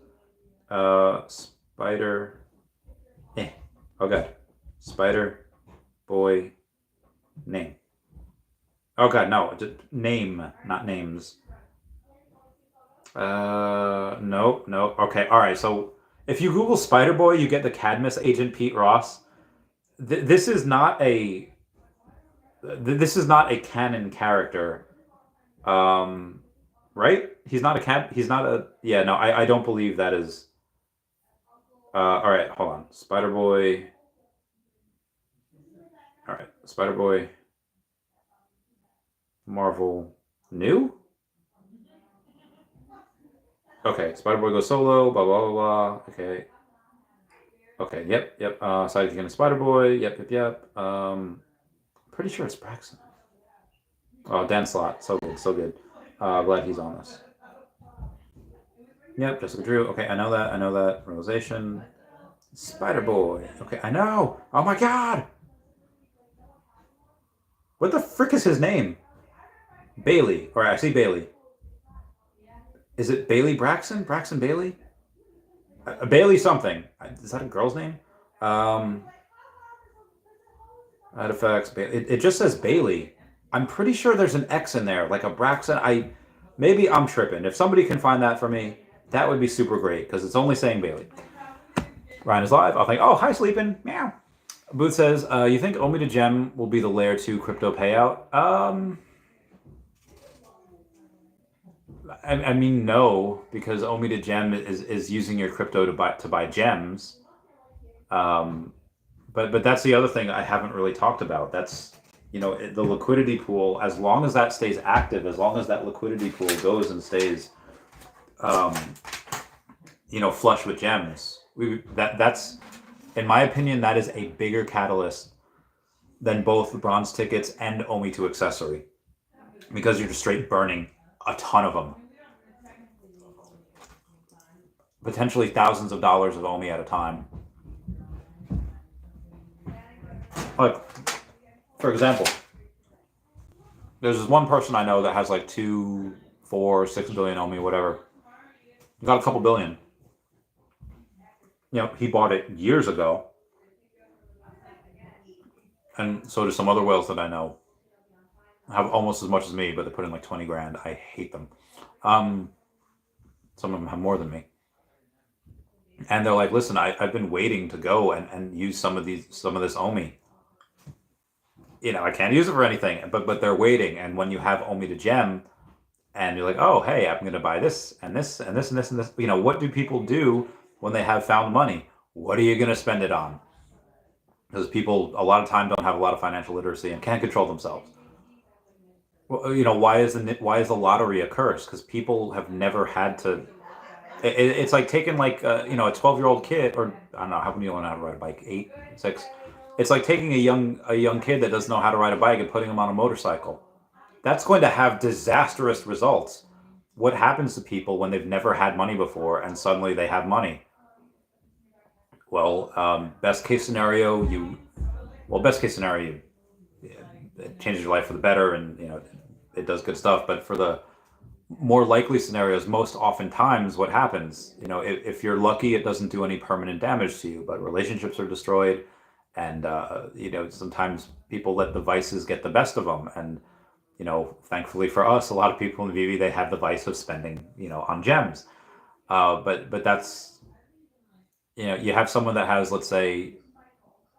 Spider. Okay. Spider Boy name. Oh God, no. Just name, not names. No. Okay, all right. So if you Google Spider Boy, you get the Cadmus agent Pete Ross. This is not a canon character. Right? He's not a. Yeah, no. I don't believe that is. All right, hold on. Spider-Boy. All right, Spider-Boy. Marvel. New? Okay, Spider-Boy goes solo, blah, blah, blah, blah. Okay, yep. Sidekick and Spider-Boy, yep. Pretty sure it's Braxton. Oh, Dan Slott, so good. Glad he's on this. Yep, Jessica Drew. Okay, I know that. Realization. Spider-Boy. Okay, I know. Oh my God. What the frick is his name? Bailey. Or I see Bailey. Is it Bailey Braxton? Braxton Bailey? Bailey something. Is that a girl's name? Artifacts. It just says Bailey. I'm pretty sure there's an X in there, like a Braxton. Maybe I'm tripping. If somebody can find that for me, that would be super great, because it's only saying Bailey. Ryan is live. I'll think, oh, hi, sleeping. Meow. Booth says, you think OMI to Gem will be the layer 2 crypto payout? I mean, no, because OMI to Gem is using your crypto to buy gems. But that's the other thing I haven't really talked about. That's, the liquidity pool. As long as that stays active, as long as that liquidity pool goes and stays, flush with gems. That's, in my opinion, that is a bigger catalyst than both bronze tickets and OMI to accessory, because you're just straight burning a ton of them. Potentially thousands of dollars of OMI at a time. Like, for example, there's this one person I know that has like 2, 4, 6 billion OMI, whatever. He got a couple billion. You know, he bought it years ago. And so do some other whales that I know. Have almost as much as me, but they put in like 20 grand. I hate them. Some of them have more than me. And they're like, listen, I've been waiting to go and use some of this OMI. You know, I can't use it for anything, but they're waiting. And when you have OMI to gem, and you're like, oh, hey, I'm going to buy this and this and this and this and this. You know, what do people do when they have found money? What are you going to spend it on? Because people a lot of time don't have a lot of financial literacy and can't control themselves. Well, you know, why is the lottery a curse? Because people have never had to. It's like taking like you know, a 12-year-old kid, or I don't know how many you learn how to ride a bike, 8, 6. It's like taking a young kid that doesn't know how to ride a bike and putting him on a motorcycle. That's going to have disastrous results. What happens to people when they've never had money before and suddenly they have money? Well, best case scenario, it changes your life for the better, and you know, it does good stuff. But for the more likely scenarios, most oftentimes what happens, you know, if you're lucky, it doesn't do any permanent damage to you, but relationships are destroyed, and you know, sometimes people let the vices get the best of them. And you know, thankfully for us, a lot of people in Veve, they have the vice of spending, you know, on gems. But that's, you know, you have someone that has, let's say,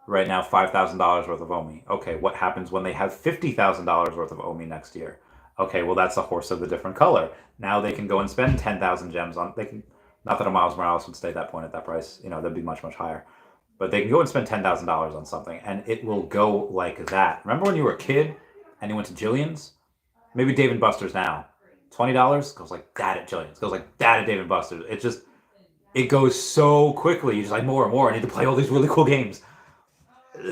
right now $5,000 worth of OMI. Okay, what happens when they have $50,000 worth of OMI next year? Okay, well, that's a horse of a different color. Now they can go and spend 10,000 gems on. They can, not that a Miles Morales would stay at that point at that price. You know, that'd be much higher. But they can go and spend $10,000 on something, and it will go like that. Remember when you were a kid and you went to Jillian's? Maybe Dave & Buster's now. $20 goes like that at Jillian's. Goes like that at Dave & Buster's. It goes so quickly. You're just like, more and more. I need to play all these really cool games.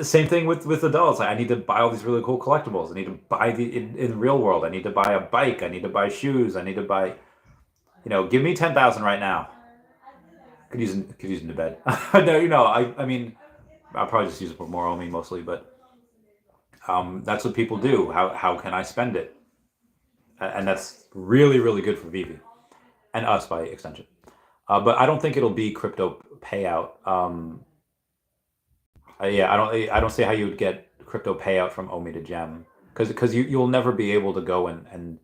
Same thing with adults. Like, I need to buy all these really cool collectibles. I need to buy in the real world. I need to buy a bike. I need to buy shoes. I need to buy, you know, give me 10,000 right now. Could use them to bed. No, you know, I mean, I'll probably just use it for more OMI mostly, but that's what people do. How can I spend it? And that's really, really good for Veve and us by extension. But I don't think it'll be crypto payout. Yeah, I don't see how you would get crypto payout from OMI to gem, because you'll never be able to go and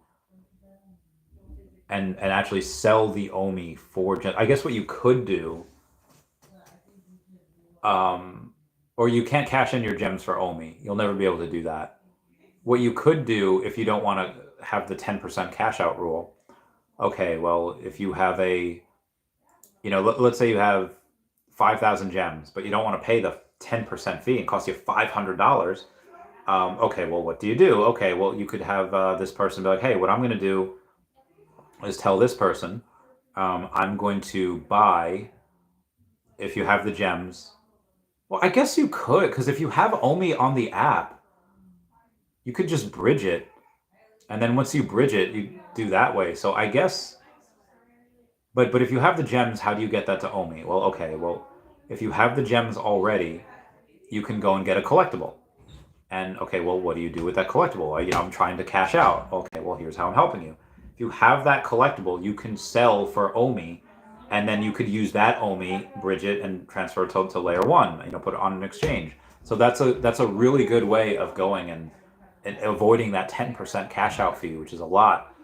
actually sell the OMI for gem. I guess what you could do, or you can't cash in your gems for OMI. You'll never be able to do that. What you could do, if you don't want to have the 10% cash out rule, okay, well, if you have you know, let's say you have 5,000 gems, but you don't want to pay the 10% fee and cost you $500. Okay, well, what do you do? Okay, well, you could have this person be like, hey, what I'm going to do is tell this person, I'm going to buy, if you have the gems. Well, I guess you could, because if you have OMI on the app, you could just bridge it. And then once you bridge it, you do that way. So I guess, but if you have the gems, how do you get that to OMI? Well, okay, well, if you have the gems already, you can go and get a collectible. And okay, well, what do you do with that collectible? You know, I'm trying to cash out. Okay, well, here's how I'm helping you. If you have that collectible, you can sell for OMI, and then you could use that OMI, bridge it, and transfer it to layer 1. You know, put it on an exchange. So that's a really good way of going and avoiding that 10% cash out fee, which is a lot.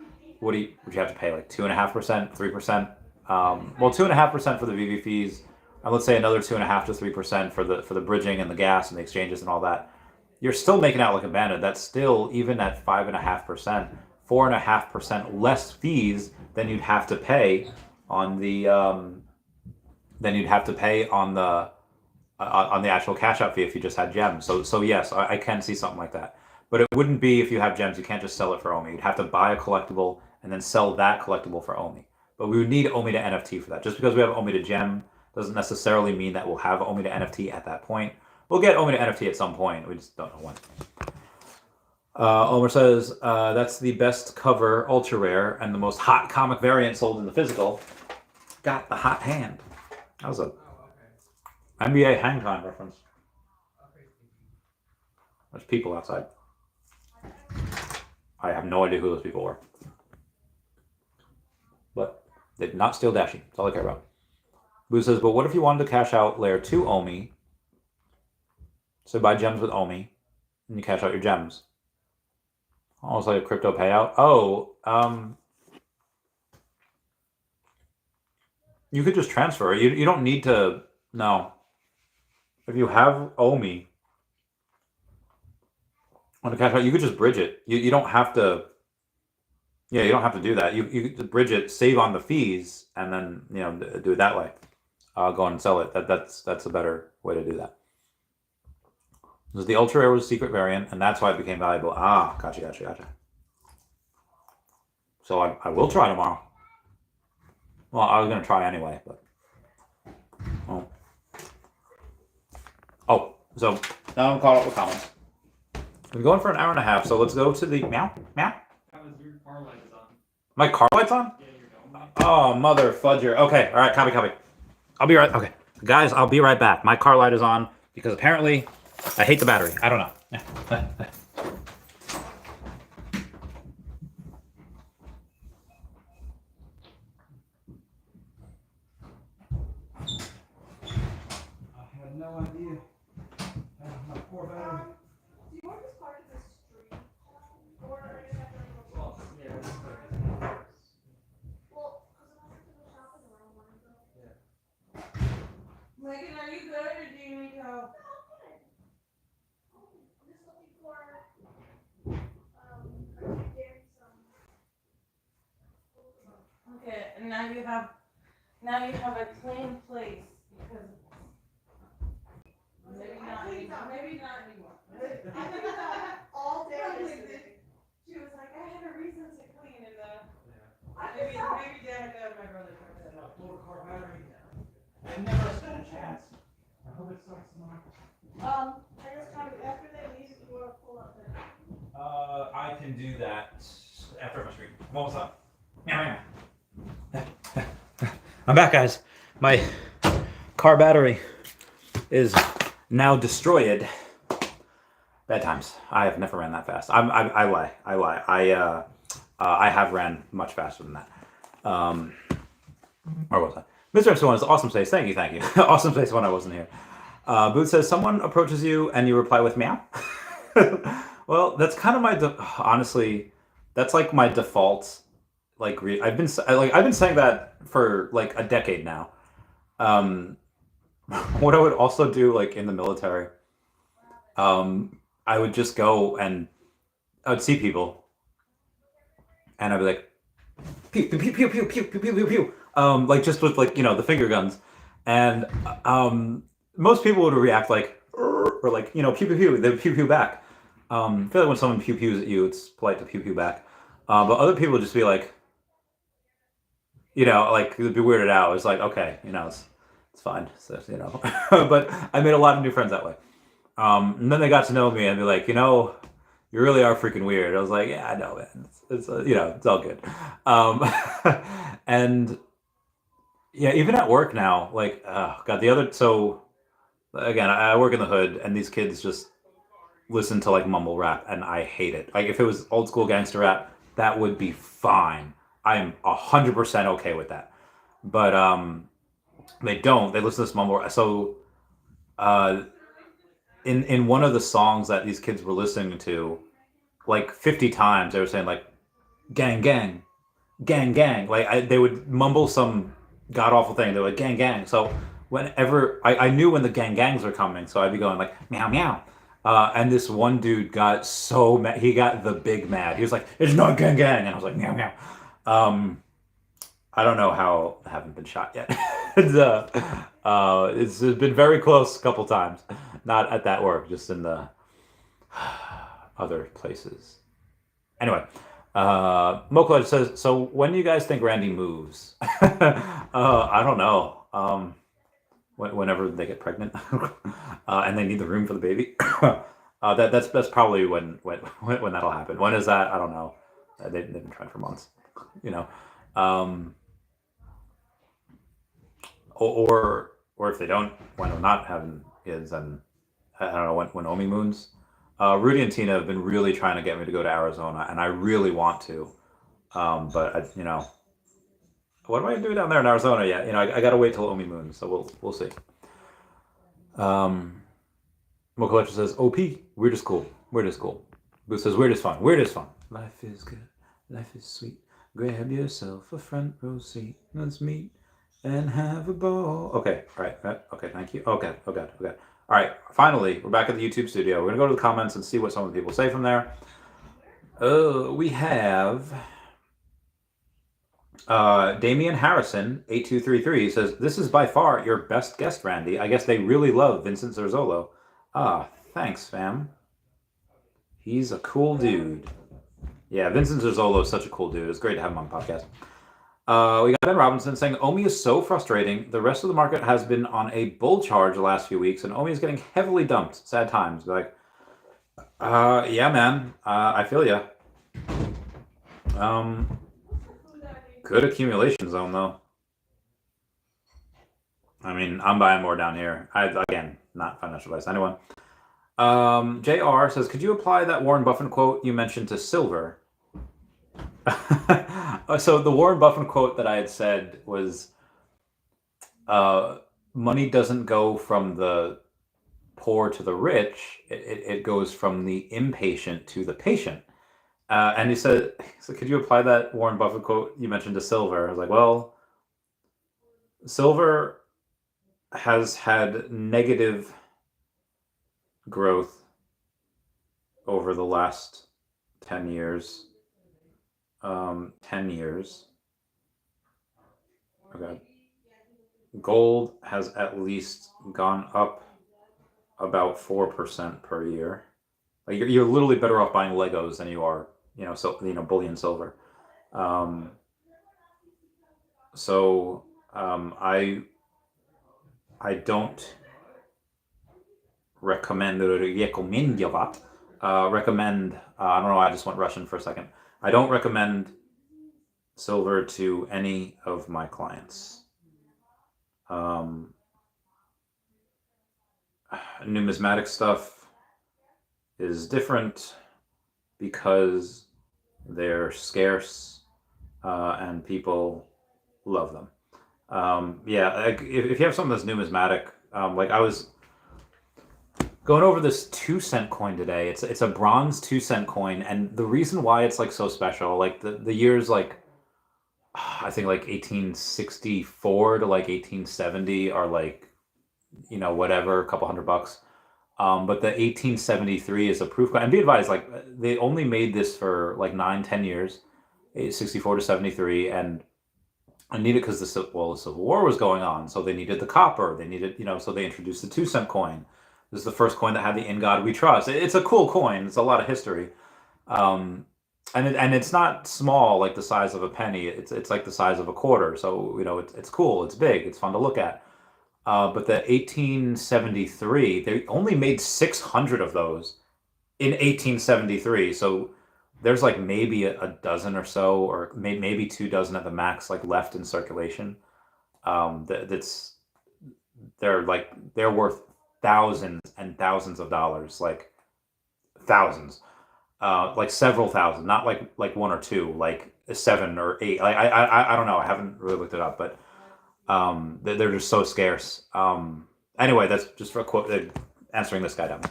Would you have to pay like 2.5%, 3%? Well, 2.5% for the Veve fees, and let's say another 2.5 to 3% for the bridging and the gas and the exchanges and all that. You're still making out like a bandit. That's still, even at 5.5%, 4.5% less fees than you'd have to pay on the actual cash out fee if you just had gems. So yes, I can see something like that. But it wouldn't be, if you have gems, you can't just sell it for OMI. You'd have to buy a collectible and then sell that collectible for OMI. But we would need OMI to NFT for that. Just because we have OMI to gem doesn't necessarily mean that we'll have OMI to NFT at that point. We'll get OMI to NFT at some point. We just don't know when. Omer says, that's the best cover, ultra rare, and the most hot comic variant sold in the physical. Got the hot hand. That was a NBA hang time reference. There's people outside. I have no idea who those people were. But they did not steal Dashi. That's all I care about. Boo says, but what if you wanted to cash out layer 2 OMI? So buy gems with OMI, and you cash out your gems. Almost like a crypto payout. Oh, you could just transfer. You don't need to. No. If you have OMI on the cash out, you could just bridge it. You don't have to. Yeah, you don't have to do that. You could bridge it, save on the fees, and then do it that way. Go and sell it. That's a better way to do that. The ultra rare was a secret variant, and that's why it became valuable. Ah, gotcha. So I will try tomorrow. Well, I was gonna try anyway, but so now I'm caught up with comments. We're going for an hour and a half, so let's go to the meow. Your car light is on. My car light's on? Yeah, you're going. Oh, mother fudger. Okay, all right, copy. I'll be right. Okay, guys, I'll be right back. My car light is on because apparently I hate the battery. I don't know. I had no idea. My poor battery. Do you want to just park at the street? Or are you going to have to go? Well, yeah, this is like Well, because I have to go shopping around one of them. Yeah. Megan, are you good or do you need help? I'm just looking for, getting some. Okay, and now you have a clean place because maybe not anymore. I think that all day yesterday. She was like, I had a reason to clean and maybe Danica and my brother took that up. Little car battery. I never stood a chance. I hope it starts tomorrow. I just kind of after they leave, if you want to pull up there. I can do that after my stream. I'm almost up. Meow. I'm back, guys. My car battery is now destroyed. Bad times. I have never ran that fast. I lie. I have ran much faster than that. Or was I? Mr. Epsilon is awesome space. Thank you. Awesome space when I wasn't here. Boot says someone approaches you and you reply with meow. Well, that's kind of my honestly. That's like my default. Like I've been saying that for like a decade now. What I would also do like in the military, I would just go and I would see people, and I'd be like, pew pew pew pew pew pew pew pew pew, like just with like the finger guns, and most people would react like or like pew pew pew, they would pew pew back. I feel like when someone pew pews at you, it's polite to pew pew back, but other people would just be like, like they'd be weirded out. It's like okay, it's fine, so, but I made a lot of new friends that way. And then they got to know me and be like, you really are freaking weird. I was like, yeah, I know, man. It's it's all good. And yeah, even at work now, like, oh God, so again, I work in the hood and these kids just listen to like mumble rap and I hate it. Like if it was old school gangster rap, that would be fine. I am 100% okay with that. But they don't. They listen to this mumble rap. So in one of the songs that these kids were listening to, like 50 times they were saying like gang gang gang gang, like they would mumble some god awful thing. They were like gang gang. So whenever I knew when the gang gangs were coming, so I'd be going like meow meow, and this one dude got so mad. He got the big mad. He was like, it's not gang gang, and I was like meow meow. I don't know how I haven't been shot yet. It's been very close a couple times. Not at that work, just in the other places. Anyway, Mokled says, so when do you guys think Randy moves? I don't know. whenever they get pregnant and they need the room for the baby. That's probably when that'll happen. When is that? I don't know. They've been trying for months, you know. Or if they don't, when they're not having kids, and I don't know when OMI moons. Rudy and Tina have been really trying to get me to go to Arizona, and I really want to. But I, what am I doing down there in Arizona yet? I got to wait till OMI moons, so we'll see. Mo Collector says, OP, weird is cool. Weird is cool. Boo says, weird is fun. Weird is fun. Life is good. Life is sweet. Grab yourself a front row seat. Let's meet and have a ball. Okay, all right. Okay, thank you. Oh God. All right, finally, we're back at the YouTube studio. We're going to go to the comments and see what some of the people say from there. We have Damian Harrison, 8233, says, this is by far your best guest, Randy. I guess they really love Vincent Zerzolo. Ah, thanks, fam. He's a cool dude. Yeah, Vincent Zerzolo is such a cool dude. It's great to have him on the podcast. We got Ben Robinson saying, OMI is so frustrating. The rest of the market has been on a bull charge the last few weeks, and OMI is getting heavily dumped. Sad times. Like, yeah, man. I feel ya. Good accumulation zone, though. I mean, I'm buying more down here. Again, not financial advice to anyone. JR says, could you apply that Warren Buffett quote you mentioned to silver? So the Warren Buffett quote that I had said was, money doesn't go from the poor to the rich. It goes from the impatient to the patient. And he said, so could you apply that Warren Buffett quote you mentioned to silver? I was like, well, silver has had negative growth over the last 10 years. 10 years. Okay. Gold has at least gone up about 4% per year. Like you're literally better off buying Legos than you are, bullion silver. I don't recommend I don't know, I just went Russian for a second. I don't recommend silver to any of my clients. Numismatic stuff is different because they're scarce and people love them. If you have something that's numismatic, like I was going over this 2-cent coin today. It's a bronze 2-cent coin, and the reason why it's like so special, like the years like I think like 1864 to like 1870 are like whatever, a couple $100. But the 1873 is a proof coin. And be advised, like they only made this for like 9-10 years, 64 to 73, and I needed because the Civil War was going on, so they needed the copper. They needed, so they introduced the 2-cent coin. This is the first coin that had the "In God We Trust." It's a cool coin. It's a lot of history, and it's not small like the size of a penny. It's like the size of a quarter. So it's cool. It's big. It's fun to look at. But the 1873, they only made 600 of those in 1873. So there's like maybe a dozen or so, or maybe 2 dozen at the max, like left in circulation. They're worth thousands and thousands of dollars, like thousands, like several thousand, not like 1 or 2, like 7 or 8. Like I don't know. I haven't really looked it up, but they're just so scarce. Anyway, that's just for a quote, answering this guy down.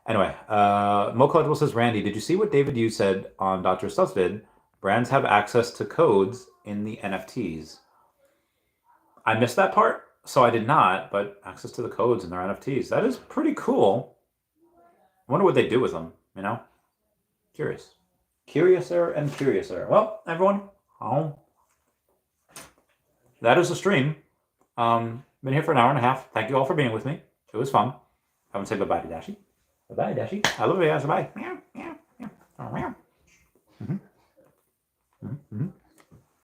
Anyway, Mo Collectibles says, Randy, did you see what David Yu said on Dr. Stuff's vid? Brands have access to codes in the NFTs. I missed that part, so I did not, but access to the codes in their NFTs. That is pretty cool. I wonder what they do with them, Curious. Curiouser and curiouser. Well, everyone, that is the stream. Been here for an hour and a half. Thank you all for being with me. It was fun. I want to say bye-bye to Dashi. Bye-bye, Dashi. I love you guys. Bye. Meow, meow, meow. Meow. Mm-hmm. Mm-hmm.